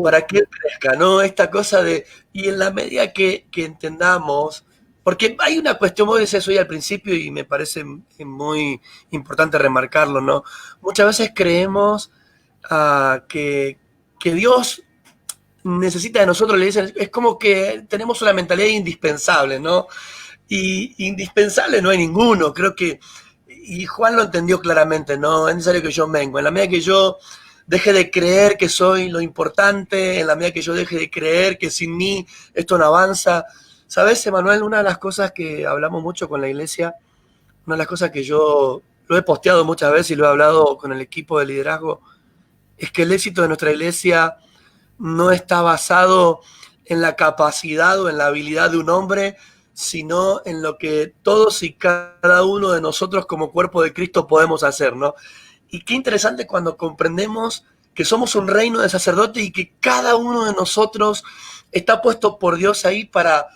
Para que él crezca, ¿no? Esta cosa de, y en la medida que entendamos, porque hay una cuestión, vos decías hoy al principio y me parece muy importante remarcarlo, ¿no? Muchas veces creemos que Dios necesita de nosotros, le dicen, es como que tenemos una mentalidad indispensable, ¿no? Y indispensable no hay ninguno, creo que, y Juan lo entendió claramente, no es necesario que yo mengue, en la medida que yo deje de creer que soy lo importante, en la medida que yo deje de creer que sin mí esto no avanza. ¿Sabes, Emanuel? Una de las cosas que hablamos mucho con la iglesia, una de las cosas que yo lo he posteado muchas veces y lo he hablado con el equipo de liderazgo, es que el éxito de nuestra iglesia no está basado en la capacidad o en la habilidad de un hombre, sino en lo que todos y cada uno de nosotros como cuerpo de Cristo podemos hacer, ¿no? Y qué interesante cuando comprendemos que somos un reino de sacerdotes y que cada uno de nosotros está puesto por Dios ahí para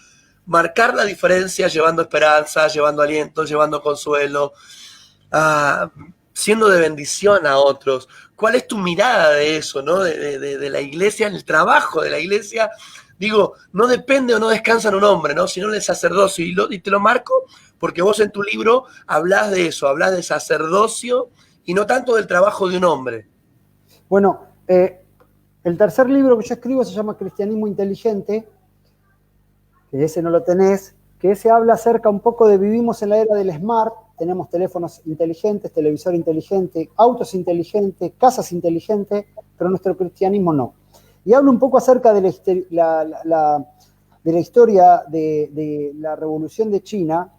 marcar la diferencia, llevando esperanza, llevando aliento, llevando consuelo, siendo de bendición a otros. ¿Cuál es tu mirada de eso, ¿no? De la iglesia, en el trabajo de la iglesia? Digo, no depende o no descansa en un hombre, ¿no? Sino en el sacerdocio. Y te lo marco porque vos en tu libro hablás de eso, hablás de sacerdocio y no tanto del trabajo de un hombre. Bueno, el tercer libro que yo escribo se llama Cristianismo Inteligente, que ese no lo tenés, que ese habla acerca un poco de vivimos en la era del smart, tenemos teléfonos inteligentes, televisor inteligente, autos inteligentes, casas inteligentes, pero nuestro cristianismo no. Y hablo un poco acerca de la historia de la Revolución de China,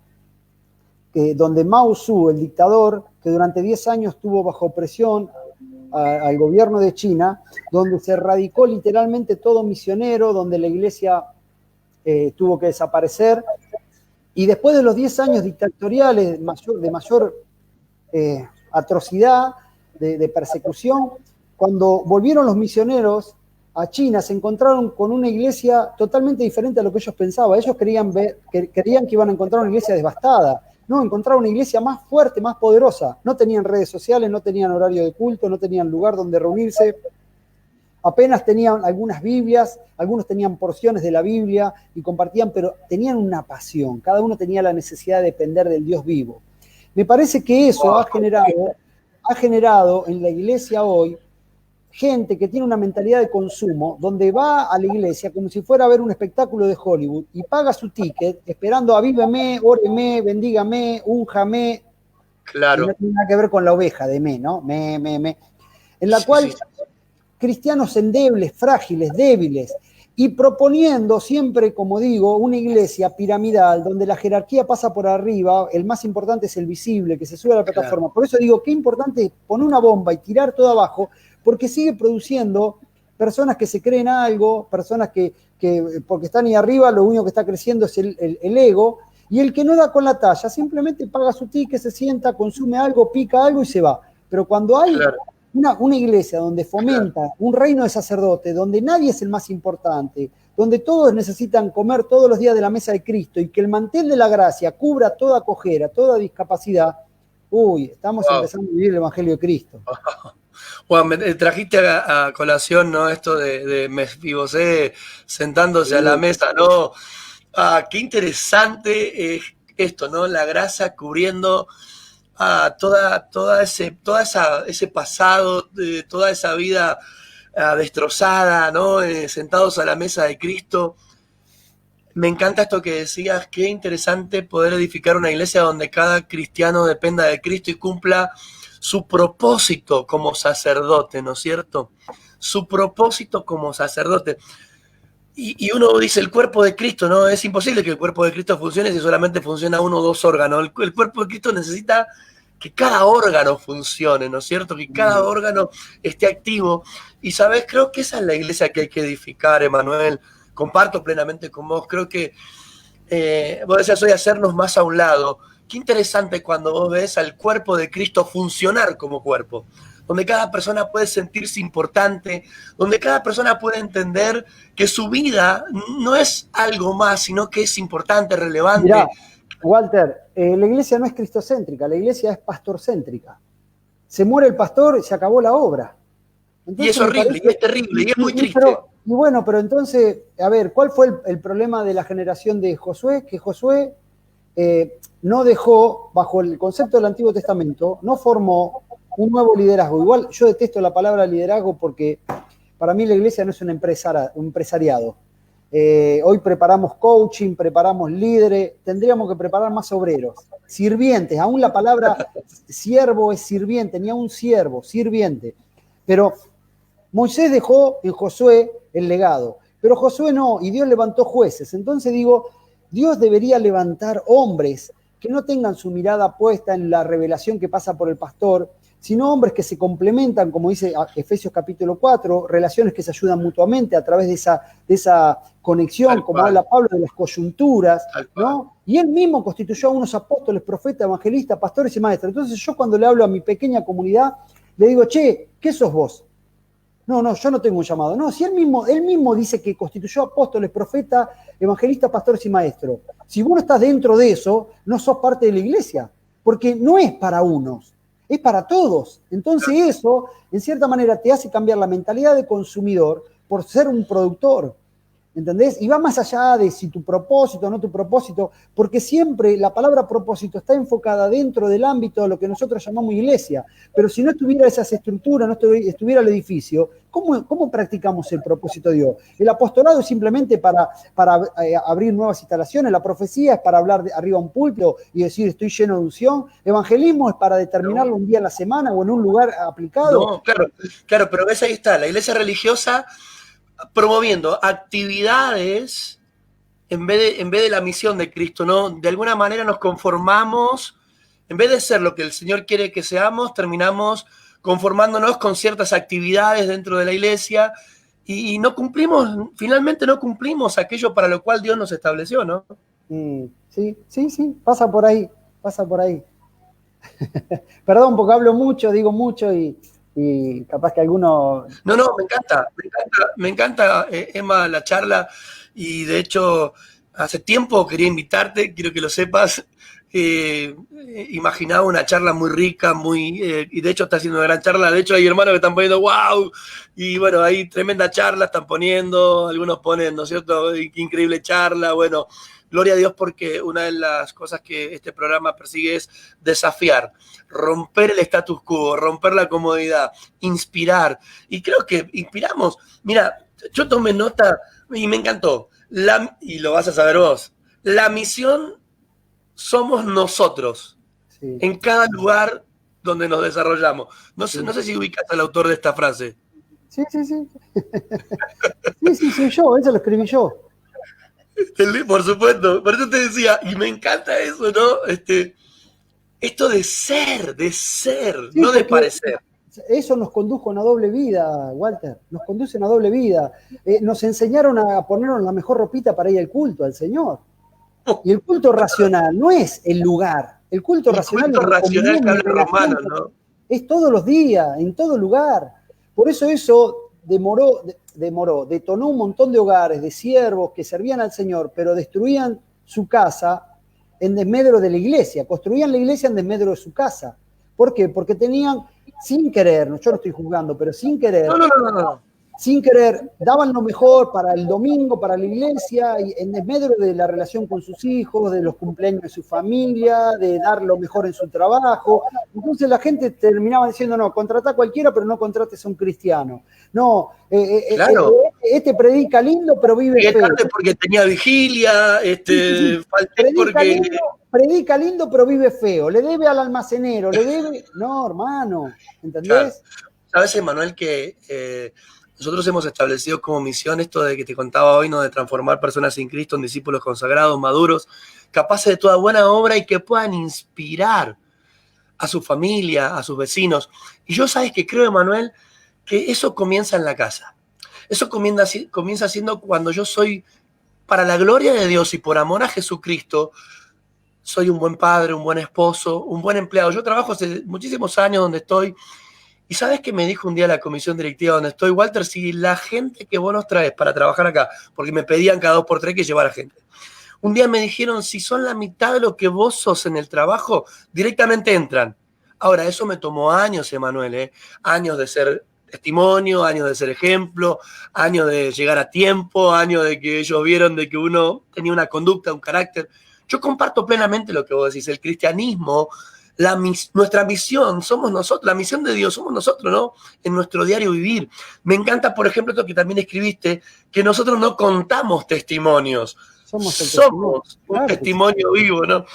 donde Mao Zedong, el dictador, que durante 10 años estuvo bajo presión al gobierno de China, donde se erradicó literalmente todo misionero, donde la iglesia tuvo que desaparecer, y después de los 10 años dictatoriales de mayor atrocidad, de persecución, cuando volvieron los misioneros a China, se encontraron con una iglesia totalmente diferente a lo que ellos pensaban. Ellos creían que iban a encontrar una iglesia devastada. No, encontraron una iglesia más fuerte, más poderosa. No tenían redes sociales, no tenían horario de culto, no tenían lugar donde reunirse. Apenas tenían algunas Biblias, algunos tenían porciones de la Biblia y compartían, pero tenían una pasión. Cada uno tenía la necesidad de depender del Dios vivo. Me parece que eso ha generado en la iglesia hoy gente que tiene una mentalidad de consumo, donde va a la iglesia como si fuera a ver un espectáculo de Hollywood y paga su ticket esperando avíveme, óreme, bendígame, únjame. Claro. Y no tiene nada que ver con la oveja de me, ¿no? En la cual cristianos endebles, frágiles, débiles, y proponiendo siempre, como digo, una iglesia piramidal donde la jerarquía pasa por arriba, el más importante es el visible, que se sube a la Claro, plataforma. Por eso digo, qué importante es poner una bomba y tirar todo abajo, porque sigue produciendo personas que se creen algo, personas que porque están ahí arriba, lo único que está creciendo es el ego, y el que no da con la talla simplemente paga su ticket, se sienta, consume algo, pica algo y se va. Pero cuando hay claro, una iglesia donde claro. fomenta un reino de sacerdote, donde nadie es el más importante, donde todos necesitan comer todos los días de la mesa de Cristo y que el mantel de la gracia cubra toda cojera, toda discapacidad, uy, estamos Wow. empezando a vivir el Evangelio de Cristo. Juan, me trajiste a colación, ¿no? Esto de Mefibosé sentándose a la mesa, ¿no? Ah, qué interesante esto, ¿no? La grasa cubriendo ese pasado, toda esa vida destrozada, ¿no? Sentados a la mesa de Cristo. Me encanta esto que decías, qué interesante poder edificar una iglesia donde cada cristiano dependa de Cristo y cumpla su propósito como sacerdote, ¿no es cierto? Su propósito como sacerdote. Y uno dice, el cuerpo de Cristo, ¿no? Es imposible que el cuerpo de Cristo funcione si solamente funciona uno o dos órganos. El cuerpo de Cristo necesita que cada órgano funcione, ¿no es cierto? Que cada órgano esté activo. Y, ¿sabes? Creo que esa es la iglesia que hay que edificar, Emanuel. Comparto plenamente con vos. Creo que vos decías hoy hacernos más a un lado. Qué interesante cuando vos ves al cuerpo de Cristo funcionar como cuerpo, donde cada persona puede sentirse importante, donde cada persona puede entender que su vida no es algo más, sino que es importante, Mirá, relevante. Walter, la iglesia no es cristocéntrica, la iglesia es pastorcéntrica. Se muere el pastor y se acabó la obra. Y Entonces es me horrible, y parece, es terrible, y es muy triste. y bueno, pero entonces, a ver, ¿cuál fue el problema de la generación de Josué? Que Josué no dejó, bajo el concepto del Antiguo Testamento, no formó un nuevo liderazgo. Igual yo detesto la palabra liderazgo porque para mí la iglesia no es un empresariado. Hoy preparamos coaching, preparamos líderes, tendríamos que preparar más obreros, sirvientes, aún la palabra siervo es sirviente, ni aún siervo, sirviente. Pero Moisés dejó en Josué el legado, pero Josué no, y Dios levantó jueces. Entonces digo, Dios debería levantar hombres que no tengan su mirada puesta en la revelación que pasa por el pastor, sino hombres que se complementan, como dice Efesios capítulo 4, relaciones que se ayudan mutuamente a través de esa conexión, Tal como cual, habla Pablo de las coyunturas, tal cual. ¿no? Y él mismo constituyó a unos apóstoles, profetas, evangelistas, pastores y maestros. Entonces yo cuando le hablo a mi pequeña comunidad, le digo, che, ¿qué sos vos? No, yo no tengo un llamado. No, si él mismo dice que constituyó apóstoles, profetas, evangelistas, pastores y maestros. Si vos no estás dentro de eso, no sos parte de la iglesia, porque no es para unos, es para todos. Entonces eso, en cierta manera, te hace cambiar la mentalidad de consumidor por ser un productor. ¿Entendés? Y va más allá de si tu propósito o no tu propósito, porque siempre la palabra propósito está enfocada dentro del ámbito de lo que nosotros llamamos iglesia. Pero si no estuviera esas estructuras, no estuviera el edificio, ¿cómo practicamos el propósito de Dios? El apostolado es simplemente para abrir nuevas instalaciones, la profecía es para hablar arriba a un púlpito y decir estoy lleno de unción, evangelismo es para determinarlo No, un día a la semana o en un lugar aplicado. no, claro, claro, pero ves ahí está, la iglesia religiosa promoviendo actividades en vez de la misión de Cristo, ¿no? De alguna manera nos conformamos, en vez de ser lo que el Señor quiere que seamos, terminamos conformándonos con ciertas actividades dentro de la iglesia y no cumplimos, finalmente no cumplimos aquello para lo cual Dios nos estableció, ¿no? Sí, pasa por ahí, pasa por ahí. Perdón, porque hablo mucho, digo mucho y capaz que alguno... No, me encanta, Emma, la charla y de hecho hace tiempo quería invitarte, quiero que lo sepas. Imaginaba una charla muy rica, y de hecho está haciendo una gran charla. De hecho hay hermanos que están poniendo wow, y bueno, hay tremenda charla, están poniendo, algunos ponen, ¿no es cierto? Increíble charla, bueno, gloria a Dios porque una de las cosas que este programa persigue es desafiar, romper el status quo, romper la comodidad, inspirar. Y creo que inspiramos. Mira, yo tomé nota y me encantó. Y lo vas a saber vos. La misión somos nosotros Sí, en cada lugar donde nos desarrollamos. No sé, sí. no sé si ubicas al autor de esta frase. Sí, sí, sí. Sí, sí, soy yo, eso lo escribí yo. Por supuesto, por eso te decía, y me encanta eso, ¿no? Esto de ser, Sí, no de porque parecer. eso nos condujo a una doble vida, Walter, nos conduce a una doble vida. Nos enseñaron a ponernos la mejor ropita para ir al culto, al Señor. Y el culto racional no es el lugar, el culto El racional culto es de racional comunión que y habla relación, Romano, ¿no? es todos los días, en todo lugar. Por eso detonó un montón de hogares, de siervos que servían al Señor, pero destruían su casa en desmedro de la iglesia, construían la iglesia en desmedro de su casa. ¿Por qué? Porque tenían, sin querer, yo no estoy juzgando, pero No, no, no, no, no. sin querer, daban lo mejor para el domingo, para la iglesia, y en desmedro de la relación con sus hijos, de los cumpleaños de su familia, de dar lo mejor en su trabajo. Entonces la gente terminaba diciendo, no, contrata a cualquiera, pero no contrates a un cristiano. No, Claro. este predica lindo, pero vive Llegué feo. tarde porque tenía vigilia, Sí, sí, sí. falté porque... Predica lindo, pero vive feo. Le debe al almacenero, le debe... No, hermano, Claro. ¿entendés? Sabes, Emanuel, que nosotros hemos establecido como misión esto de que te contaba hoy, ¿no? De transformar personas sin Cristo en discípulos consagrados, maduros, capaces de toda buena obra y que puedan inspirar a su familia, a sus vecinos. Y yo, sabes que creo, Emanuel, que eso comienza en la casa. Eso comienza siendo cuando yo soy, para la gloria de Dios y por amor a Jesucristo, soy un buen padre, un buen esposo, un buen empleado. Yo trabajo hace muchísimos años donde estoy. Y sabes que me dijo un día la comisión directiva donde estoy, Walter, si la gente que vos nos traes para trabajar acá, porque me pedían cada 2 por 3 que llevara gente. Un día me dijeron, si son la mitad de lo que vos sos en el trabajo, directamente entran. Ahora, eso me tomó años, Emanuel, ¿eh? Años de ser testimonio, años de ser ejemplo, años de llegar a tiempo, años de que ellos vieron de que uno tenía una conducta, un carácter. Yo comparto plenamente lo que vos decís. El cristianismo, nuestra misión somos nosotros, la misión de Dios somos nosotros, ¿no? En nuestro diario vivir. Me encanta, por ejemplo, esto que también escribiste, que nosotros no contamos testimonios, Somos el testimonio. somos un Claro que sí. testimonio vivo, ¿no?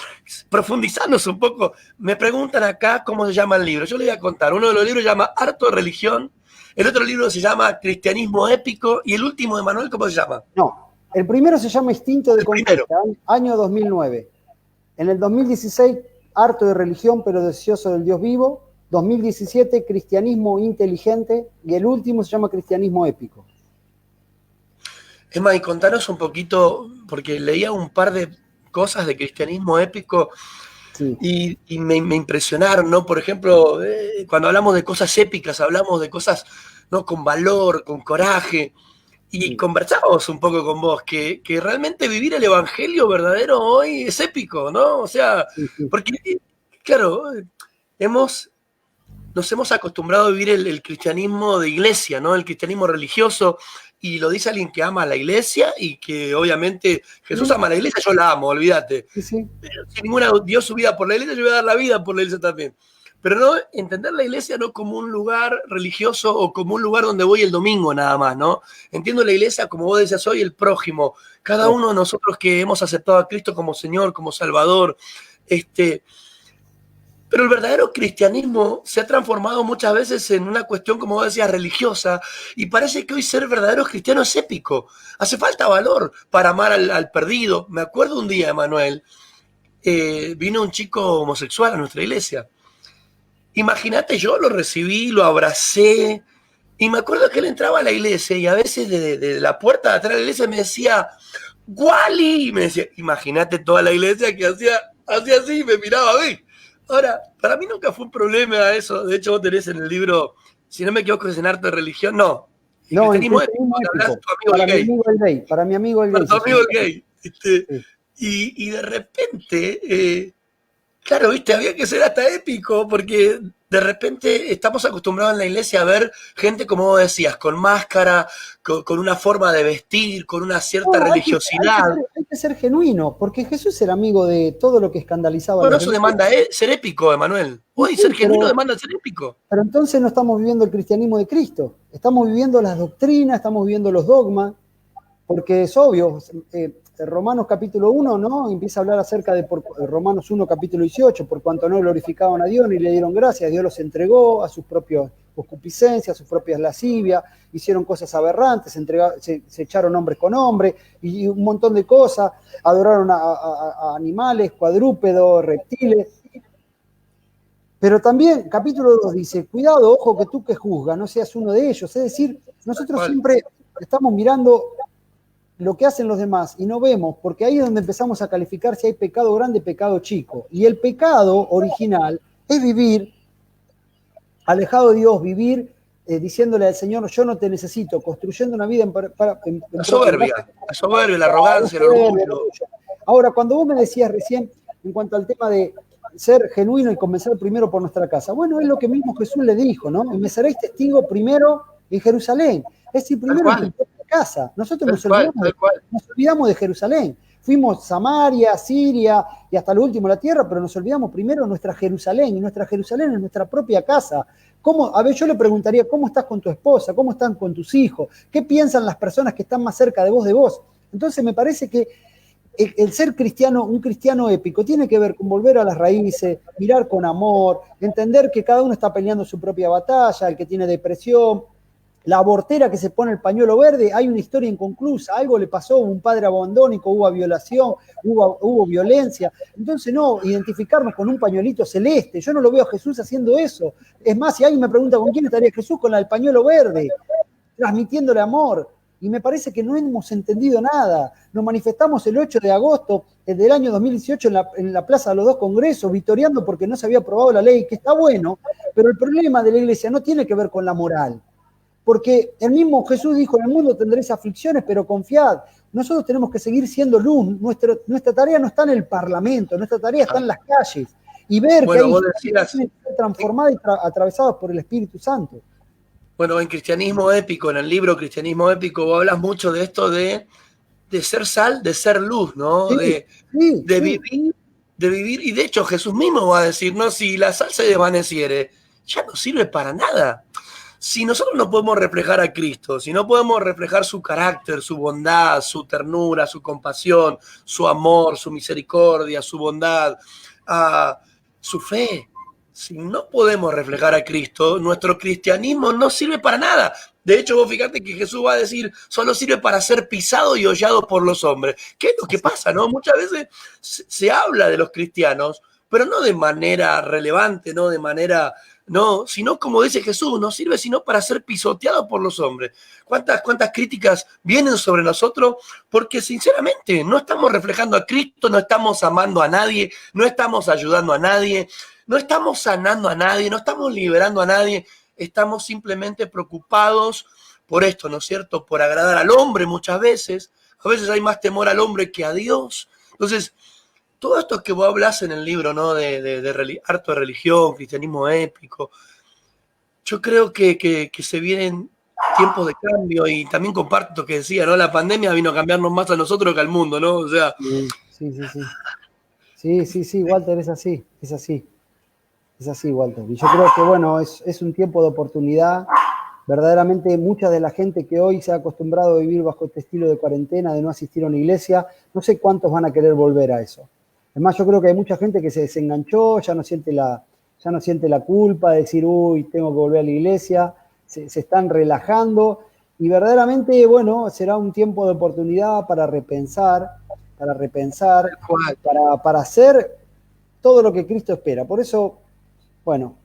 Profundizarnos un poco. Me preguntan acá cómo se llama el libro. Yo le voy a contar. Uno de los libros se llama Harto de Religión, el otro libro se llama Cristianismo Épico y el último de Manuel, ¿cómo se llama? No, el primero se llama Instinto de El primero. Conquista, año 2009. En el 2016, Harto de religión pero deseoso del Dios vivo. 2017, Cristianismo inteligente. Y el último se llama Cristianismo épico. Emma, y contanos un poquito, porque leía un par de cosas de cristianismo épico Sí. y me impresionaron, ¿no? Por ejemplo, cuando hablamos de cosas épicas, hablamos de cosas, ¿no? Con valor, con coraje. Y Sí. conversamos un poco con vos, que realmente vivir el evangelio verdadero hoy es épico, ¿no? O sea, Sí, sí. porque, claro, nos hemos acostumbrado a vivir el cristianismo de iglesia, ¿no? El cristianismo religioso, y lo dice alguien que ama a la iglesia y que obviamente Jesús Sí, ama a la iglesia, yo la amo, olvídate. sí, sí. Pero si ninguna dio su vida por la iglesia, yo voy a dar la vida por la iglesia también. Pero no entender la iglesia no como un lugar religioso o como un lugar donde voy el domingo nada más, ¿no? Entiendo la iglesia, como vos decías hoy, el prójimo. Cada uno de nosotros que hemos aceptado a Cristo como Señor, como Salvador, pero el verdadero cristianismo se ha transformado muchas veces en una cuestión, como vos decías, religiosa, y parece que hoy ser verdadero cristiano es épico. Hace falta valor para amar al perdido. Me acuerdo un día, Emanuel, vino un chico homosexual a nuestra iglesia. Imagínate, yo lo recibí, lo abracé, y me acuerdo que él entraba a la iglesia y a veces de la puerta de atrás de la iglesia me decía, ¡Wally! Y me decía, imagínate toda la iglesia que hacía así y me miraba a mí. Ahora, para mí nunca fue un problema eso. De hecho, vos tenés en el libro, si no me equivoco, es en Arte de Religión. No, el No, en cristianismo épico, cristianismo donde hablas de épico. tu amigo Para el mi gay. amigo el gay. Para mi amigo el Para gay. tu amigo el gay. Sí. Y de repente, claro, viste, había que ser hasta épico, porque de repente estamos acostumbrados en la iglesia a ver gente, como vos decías, con máscara, con una forma de vestir, con una cierta No, religiosidad. hay que ser genuino, porque Jesús era amigo de todo lo que escandalizaba a Bueno, los eso religiosos. demanda ser épico, Emanuel. Y Hoy ser sí, genuino demanda ser épico. pero entonces no estamos viviendo el cristianismo de Cristo. Estamos viviendo las doctrinas, estamos viviendo los dogmas, porque es obvio, Romanos capítulo 1, ¿no? Empieza a hablar acerca de Romanos 1 capítulo 18, por cuanto no glorificaban a Dios ni le dieron gracias, Dios los entregó a sus propios concupiscencias, sus propias lascivias, hicieron cosas aberrantes, se echaron hombres con hombres y un montón de cosas, adoraron a animales, cuadrúpedos, reptiles. Pero también, capítulo 2 dice, cuidado, ojo, que tú que juzgas, no seas uno de ellos. Es decir, nosotros siempre estamos mirando lo que hacen los demás y no vemos, porque ahí es donde empezamos a calificar si hay pecado grande, pecado chico. Y el pecado original es vivir alejado de Dios, vivir diciéndole al Señor, yo no te necesito, construyendo una vida en la soberbia, la arrogancia, el orgullo. Ahora, cuando vos me decías recién, en cuanto al tema de ser genuino y comenzar primero por nuestra casa, bueno, es lo que mismo Jesús le dijo, ¿no? Y me seréis testigo primero en Jerusalén. Es decir, primero en tu propia casa. Nosotros nos olvidamos de Jerusalén. Fuimos Samaria, Siria y hasta lo último la tierra, pero nos olvidamos primero de nuestra Jerusalén, y nuestra Jerusalén es nuestra propia casa. A ver, yo le preguntaría, ¿cómo estás con tu esposa? ¿Cómo están con tus hijos? ¿Qué piensan las personas que están más cerca de vos? Entonces me parece que el ser cristiano, un cristiano épico, tiene que ver con volver a las raíces, mirar con amor, entender que cada uno está peleando su propia batalla, el que tiene depresión, la abortera que se pone el pañuelo verde, hay una historia inconclusa, algo le pasó, hubo un padre abandónico, hubo violación, hubo violencia. Entonces no, identificarnos con un pañuelito celeste, yo no lo veo a Jesús haciendo eso. Es más, si alguien me pregunta con quién estaría Jesús, con la del pañuelo verde, transmitiéndole amor. Y me parece que no hemos entendido nada. Nos manifestamos el 8 de agosto del año 2018 en la Plaza de los Dos Congresos, victoriando porque no se había aprobado la ley, que está bueno, pero el problema de la iglesia no tiene que ver con la moral. Porque el mismo Jesús dijo, en el mundo tendréis aflicciones, pero confiad. Nosotros tenemos que seguir siendo luz. Nuestra tarea no está en el Parlamento, nuestra tarea está en las calles. Y ver que hay situaciones transformadas y atravesadas por el Espíritu Santo. Bueno, en Cristianismo Épico, en el libro Cristianismo Épico, vos hablas mucho de esto de ser sal, de ser luz, ¿no? Sí, de vivir, y de hecho Jesús mismo va a decir, no, si la sal se desvaneciere, ya no sirve para nada. Si nosotros no podemos reflejar a Cristo, si no podemos reflejar su carácter, su bondad, su ternura, su compasión, su amor, su misericordia, su bondad, su fe, si no podemos reflejar a Cristo, nuestro cristianismo no sirve para nada. De hecho, vos fíjate que Jesús va a decir, solo sirve para ser pisado y hollado por los hombres. ¿Qué es lo que pasa, no? Muchas veces se habla de los cristianos, pero no de manera relevante, no de manera... No, sino como dice Jesús, no sirve sino para ser pisoteado por los hombres. ¿Cuántas críticas vienen sobre nosotros? Porque sinceramente no estamos reflejando a Cristo, no estamos amando a nadie, no estamos ayudando a nadie, no estamos sanando a nadie, no estamos liberando a nadie, estamos simplemente preocupados por esto, ¿no es cierto? Por agradar al hombre muchas veces. A veces hay más temor al hombre que a Dios. Entonces, todo esto que vos hablas en el libro, ¿no? De harto de religión, cristianismo épico, yo creo que se vienen tiempos de cambio y también comparto lo que decía, ¿no? La pandemia vino a cambiarnos más a nosotros que al mundo, ¿no? O sea... Sí, Walter, es así. Es así, Walter. Y yo creo que, bueno, es un tiempo de oportunidad. Verdaderamente mucha de la gente que hoy se ha acostumbrado a vivir bajo este estilo de cuarentena, de no asistir a una iglesia, no sé cuántos van a querer volver a eso. Es más, yo creo que hay mucha gente que se desenganchó, ya no siente la culpa de decir, uy, tengo que volver a la iglesia, se están relajando y verdaderamente, bueno, será un tiempo de oportunidad para repensar, para hacer todo lo que Cristo espera. Por eso, bueno,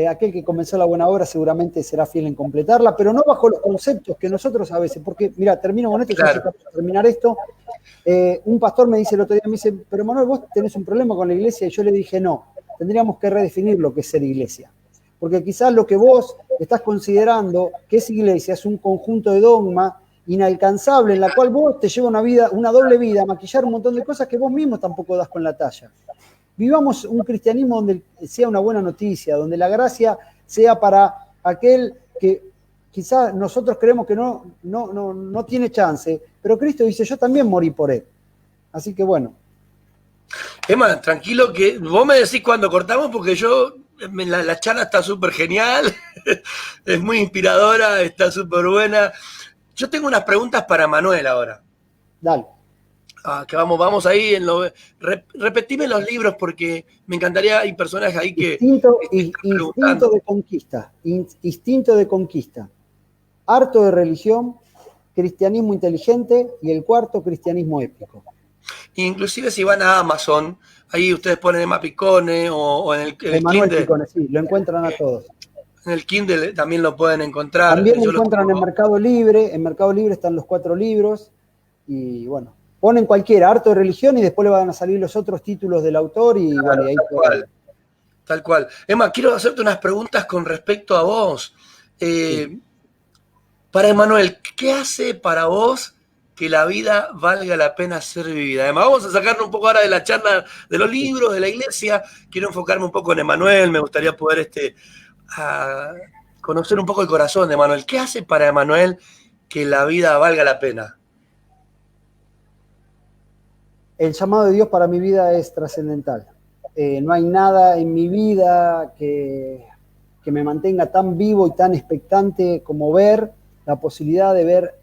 aquel que comenzó la buena obra seguramente será fiel en completarla, pero no bajo los conceptos que nosotros a veces, porque, mira, termino con esto, claro. Ya para terminar esto. Un pastor me dice el otro día, me dice, pero Manuel, vos tenés un problema con la iglesia, y yo le dije, no, tendríamos que redefinir lo que es ser iglesia, porque quizás lo que vos estás considerando que es iglesia es un conjunto de dogma inalcanzable, en la cual vos te lleva una doble vida, a maquillar un montón de cosas que vos mismo tampoco das con la talla. Vivamos un cristianismo donde sea una buena noticia, donde la gracia sea para aquel que quizás nosotros creemos que no tiene chance, pero Cristo dice, yo también morí por él. Así que bueno. Emma, tranquilo que vos me decís cuando cortamos porque la charla está súper genial, es muy inspiradora, está súper buena. Yo tengo unas preguntas para Manuel ahora. Dale. Que vamos ahí repetime los libros porque me encantaría, hay personas ahí que Instinto preguntando. de conquista. Instinto de conquista. Harto de religión, cristianismo inteligente y el cuarto, cristianismo épico. Inclusive si van a Amazon, ahí ustedes ponen Emma Picone o en el Emanuel Kindle. Picone, sí, lo encuentran a todos. En el Kindle también lo pueden encontrar. También lo Yo encuentran en Mercado Libre. En Mercado Libre están los 4 libros. Y bueno, ponen cualquiera, harto de religión, y después le van a salir los otros títulos del autor. Y claro, bueno, y ahí tal cual. Emma, quiero hacerte unas preguntas con respecto a vos. Sí. Para Emanuel, ¿qué hace para vos que la vida valga la pena ser vivida? Además, vamos a sacarnos un poco ahora de la charla de los libros, de la iglesia. Quiero enfocarme un poco en Emanuel. Me gustaría poder a conocer un poco el corazón de Emanuel. ¿Qué hace para Emanuel que la vida valga la pena? El llamado de Dios para mi vida es trascendental. No hay nada en mi vida que me mantenga tan vivo y tan expectante como ver la posibilidad de ver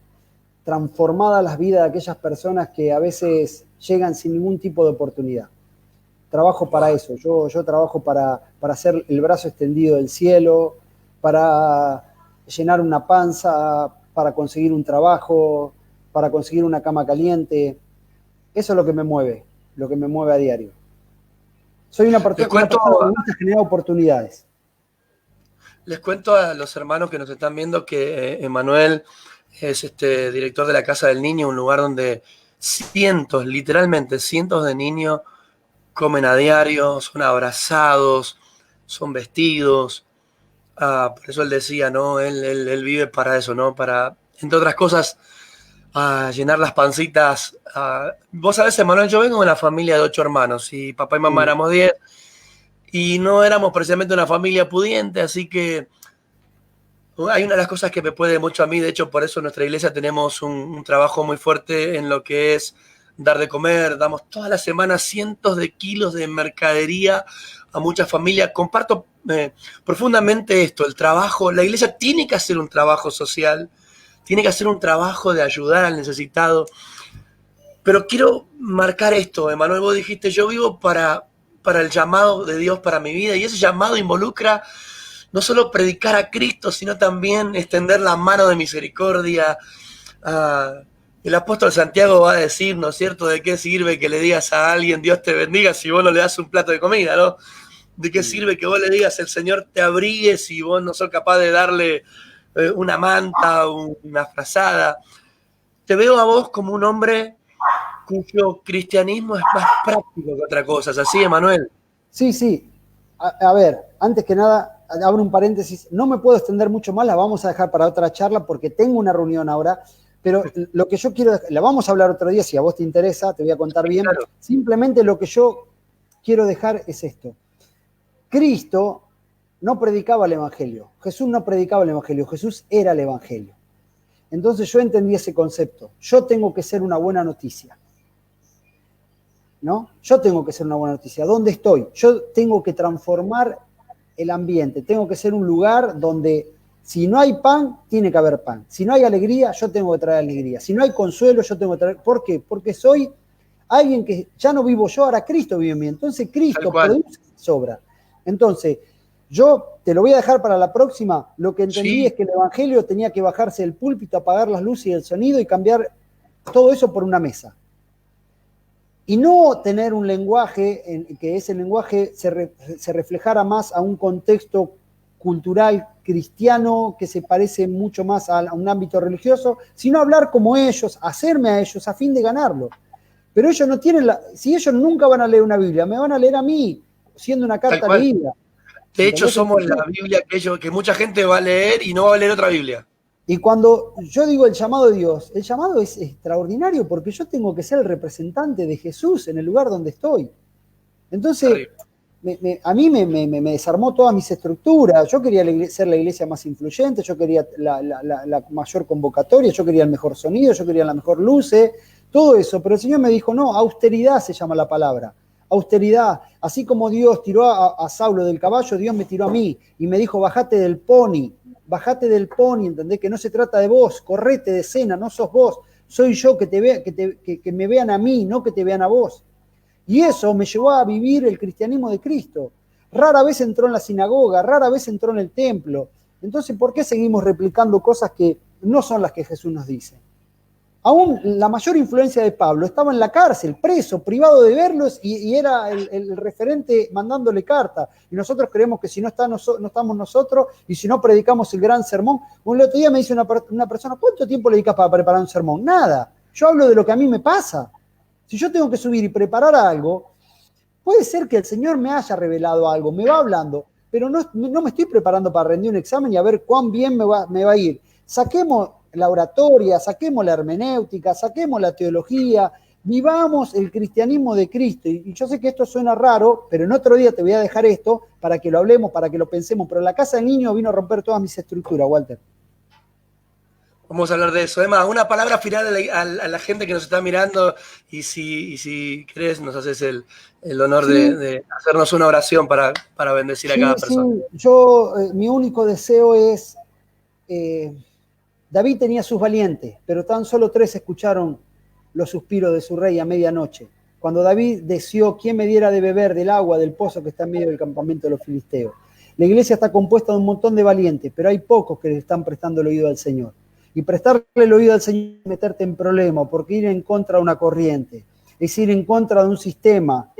transformadas las vidas de aquellas personas que a veces llegan sin ningún tipo de oportunidad. Trabajo para eso, yo trabajo para hacer el brazo extendido del cielo, para llenar una panza, para conseguir un trabajo, para conseguir una cama caliente. Eso es lo que me mueve a diario. Soy una persona que me gusta generar oportunidades. Les cuento a los hermanos que nos están viendo que Emanuel es director de la Casa del Niño, un lugar donde literalmente cientos de niños comen a diario, son abrazados, son vestidos. Por eso él decía, ¿no? Él vive para eso, ¿no? Para, entre otras cosas, llenar las pancitas. Vos sabés, Emanuel, yo vengo de una familia de 8 hermanos y papá y mamá éramos 10 y no éramos precisamente una familia pudiente, así que hay una de las cosas que me puede mucho a mí. De hecho, por eso en nuestra iglesia tenemos un trabajo muy fuerte en lo que es dar de comer. Damos todas las semanas cientos de kilos de mercadería a muchas familias. Comparto profundamente esto, el trabajo. La iglesia tiene que hacer un trabajo social, tiene que hacer un trabajo de ayudar al necesitado. Pero quiero marcar esto, Emanuel, vos dijiste, yo vivo para el llamado de Dios para mi vida, y ese llamado involucra no solo predicar a Cristo, sino también extender la mano de misericordia. El apóstol Santiago va a decir, ¿no es cierto?, de qué sirve que le digas a alguien Dios te bendiga si vos no le das un plato de comida, ¿no? ¿De qué sirve que vos le digas el Señor te abrigue si vos no sos capaz de darle una manta, una frazada? Te veo a vos como un hombre cuyo cristianismo es más práctico que otra cosa, ¿es así, Emanuel? Sí. A ver, antes que nada, abro un paréntesis, no me puedo extender mucho más, la vamos a dejar para otra charla porque tengo una reunión ahora, pero lo que yo quiero, la vamos a hablar otro día, si a vos te interesa, te voy a contar bien. Claro. Simplemente lo que yo quiero dejar es esto. Cristo no predicaba el Evangelio, Jesús no predicaba el Evangelio, Jesús era el Evangelio. Entonces yo entendí ese concepto, yo tengo que ser una buena noticia. ¿No? Yo tengo que ser una buena noticia. ¿Dónde estoy? Yo tengo que transformar el ambiente. Tengo que ser un lugar donde si no hay pan, tiene que haber pan. Si no hay alegría, yo tengo que traer alegría. Si no hay consuelo, yo tengo que traer... ¿Por qué? Porque soy alguien que ya no vivo yo, ahora Cristo vive en mí. Entonces Cristo produce sobra. Entonces, yo te lo voy a dejar para la próxima. Lo que entendí es que el Evangelio tenía que bajarse del púlpito, apagar las luces y el sonido y cambiar todo eso por una mesa. Y no tener un lenguaje en que ese lenguaje se reflejara más a un contexto cultural cristiano que se parece mucho más a un ámbito religioso, sino hablar como ellos, hacerme a ellos a fin de ganarlo. Pero ellos no tienen si ellos nunca van a leer una Biblia, me van a leer a mí, siendo una carta leída. De hecho, somos la Biblia que mucha gente va a leer y no va a leer otra Biblia. Y cuando yo digo el llamado de Dios, el llamado es extraordinario porque yo tengo que ser el representante de Jesús en el lugar donde estoy. Entonces, a mí me desarmó todas mis estructuras. Yo quería ser la iglesia más influyente, yo quería la mayor convocatoria, yo quería el mejor sonido, yo quería la mejor luces, todo eso. Pero el Señor me dijo, no, austeridad se llama la palabra. Austeridad. Así como Dios tiró a Saulo del caballo, Dios me tiró a mí y me dijo, bajate del pony. Bajate del pony, ¿entendés? Que no se trata de vos, correte de escena, no sos vos. soy yo que me vean a mí, no que te vean a vos. Y eso me llevó a vivir el cristianismo de Cristo. Rara vez entró en la sinagoga, rara vez entró en el templo. Entonces, ¿por qué seguimos replicando cosas que no son las que Jesús nos dice? Aún la mayor influencia de Pablo estaba en la cárcel, preso, privado de verlos, y era el referente mandándole carta. Y nosotros creemos que si no estamos nosotros, y si no predicamos el gran sermón. El otro día me dice una persona, ¿cuánto tiempo le dedicas para preparar un sermón? Nada. Yo hablo de lo que a mí me pasa. Si yo tengo que subir y preparar algo, puede ser que el Señor me haya revelado algo, me va hablando, pero no me estoy preparando para rendir un examen y a ver cuán bien me va a ir. Saquemos la oratoria, saquemos la hermenéutica, saquemos la teología, vivamos el cristianismo de Cristo. Y yo sé que esto suena raro, pero en otro día te voy a dejar esto para que lo hablemos, para que lo pensemos. Pero la casa del niño vino a romper todas mis estructuras, Walter. Vamos a hablar de eso. Emma, una palabra final a la gente que nos está mirando, y si querés nos haces el honor de hacernos una oración para bendecir a cada persona. Sí, yo, mi único deseo es, David tenía sus valientes, pero tan solo 3 escucharon los suspiros de su rey a medianoche. Cuando David deseó quién me diera de beber del agua del pozo que está en medio del campamento de los filisteos. La iglesia está compuesta de un montón de valientes, pero hay pocos que le están prestando el oído al Señor. Y prestarle el oído al Señor es meterte en problemas, porque ir en contra de una corriente, es ir en contra de un sistema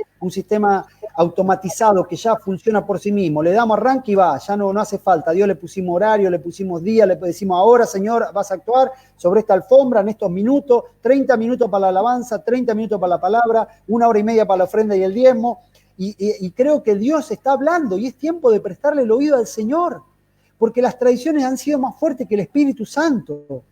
automatizado que ya funciona por sí mismo. Le damos arranque y va, ya no hace falta. A Dios le pusimos horario, le pusimos día, le decimos ahora, Señor, vas a actuar sobre esta alfombra en estos minutos, 30 minutos para la alabanza, 30 minutos para la palabra, 1 hora y media para la ofrenda y el diezmo. Y creo que Dios está hablando y es tiempo de prestarle el oído al Señor, porque las tradiciones han sido más fuertes que el Espíritu Santo.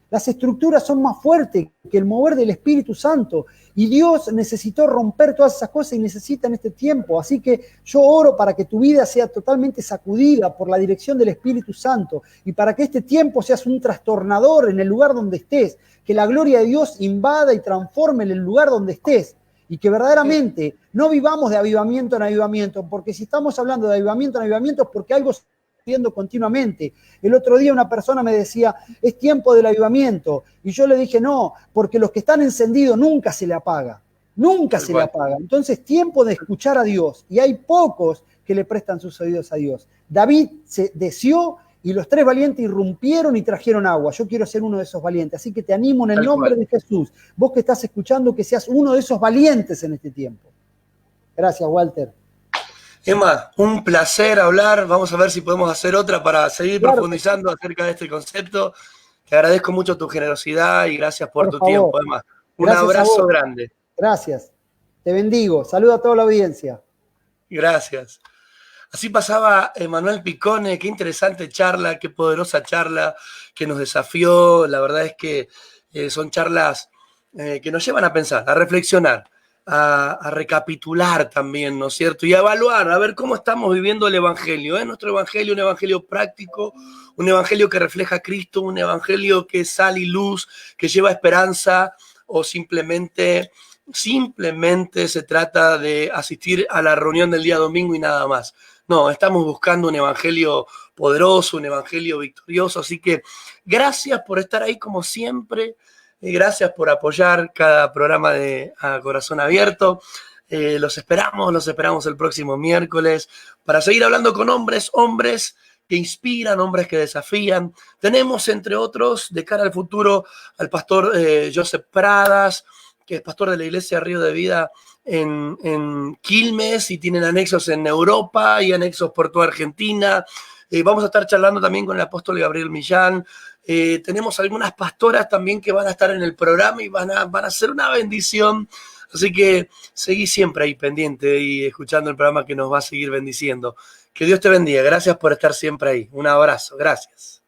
Las estructuras son más fuertes que el mover del Espíritu Santo. Y Dios necesitó romper todas esas cosas y necesita en este tiempo. Así que yo oro para que tu vida sea totalmente sacudida por la dirección del Espíritu Santo y para que este tiempo seas un trastornador en el lugar donde estés. Que la gloria de Dios invada y transforme en el lugar donde estés. Y que verdaderamente no vivamos de avivamiento en avivamiento, porque si estamos hablando de avivamiento en avivamiento es porque algo se está viendo continuamente. El otro día una persona me decía, es tiempo del avivamiento. Y yo le dije, no, porque los que están encendidos nunca se le apaga. Nunca se le apaga. Entonces, tiempo de escuchar a Dios. Y hay pocos que le prestan sus oídos a Dios. David se deseó y los 3 valientes irrumpieron y trajeron agua. Yo quiero ser uno de esos valientes. Así que te animo en el nombre de Jesús. Vos que estás escuchando, que seas uno de esos valientes en este tiempo. Gracias, Walter. Emma, un placer hablar. Vamos a ver si podemos hacer otra para seguir profundizando acerca de este concepto. Te agradezco mucho tu generosidad y gracias por tu tiempo, Emma. Un abrazo grande. Gracias. Te bendigo. Saludo a toda la audiencia. Gracias. Así pasaba Emanuel Picone. Qué interesante charla, qué poderosa charla que nos desafió. La verdad es que son charlas que nos llevan a pensar, a reflexionar, a recapitular también, ¿no es cierto? Y a evaluar, a ver cómo estamos viviendo el Evangelio. ¿Es nuestro Evangelio un Evangelio práctico, un Evangelio que refleja a Cristo, un Evangelio que es sal y luz, que lleva esperanza, o simplemente se trata de asistir a la reunión del día domingo y nada más? No, estamos buscando un evangelio poderoso, un evangelio victorioso. Así que gracias por estar ahí como siempre. Gracias por apoyar cada programa de A Corazón Abierto. Los esperamos el próximo miércoles para seguir hablando con hombres que inspiran, hombres que desafían. Tenemos, entre otros, de cara al futuro, al pastor Joseph Pradas, que es pastor de la Iglesia Río de Vida en Quilmes, y tienen anexos en Europa y anexos por toda Argentina. Vamos a estar charlando también con el apóstol Gabriel Millán. Tenemos algunas pastoras también que van a estar en el programa y van a ser una bendición. Así que seguí siempre ahí pendiente y escuchando el programa que nos va a seguir bendiciendo. Que Dios te bendiga. Gracias por estar siempre ahí. Un abrazo. Gracias.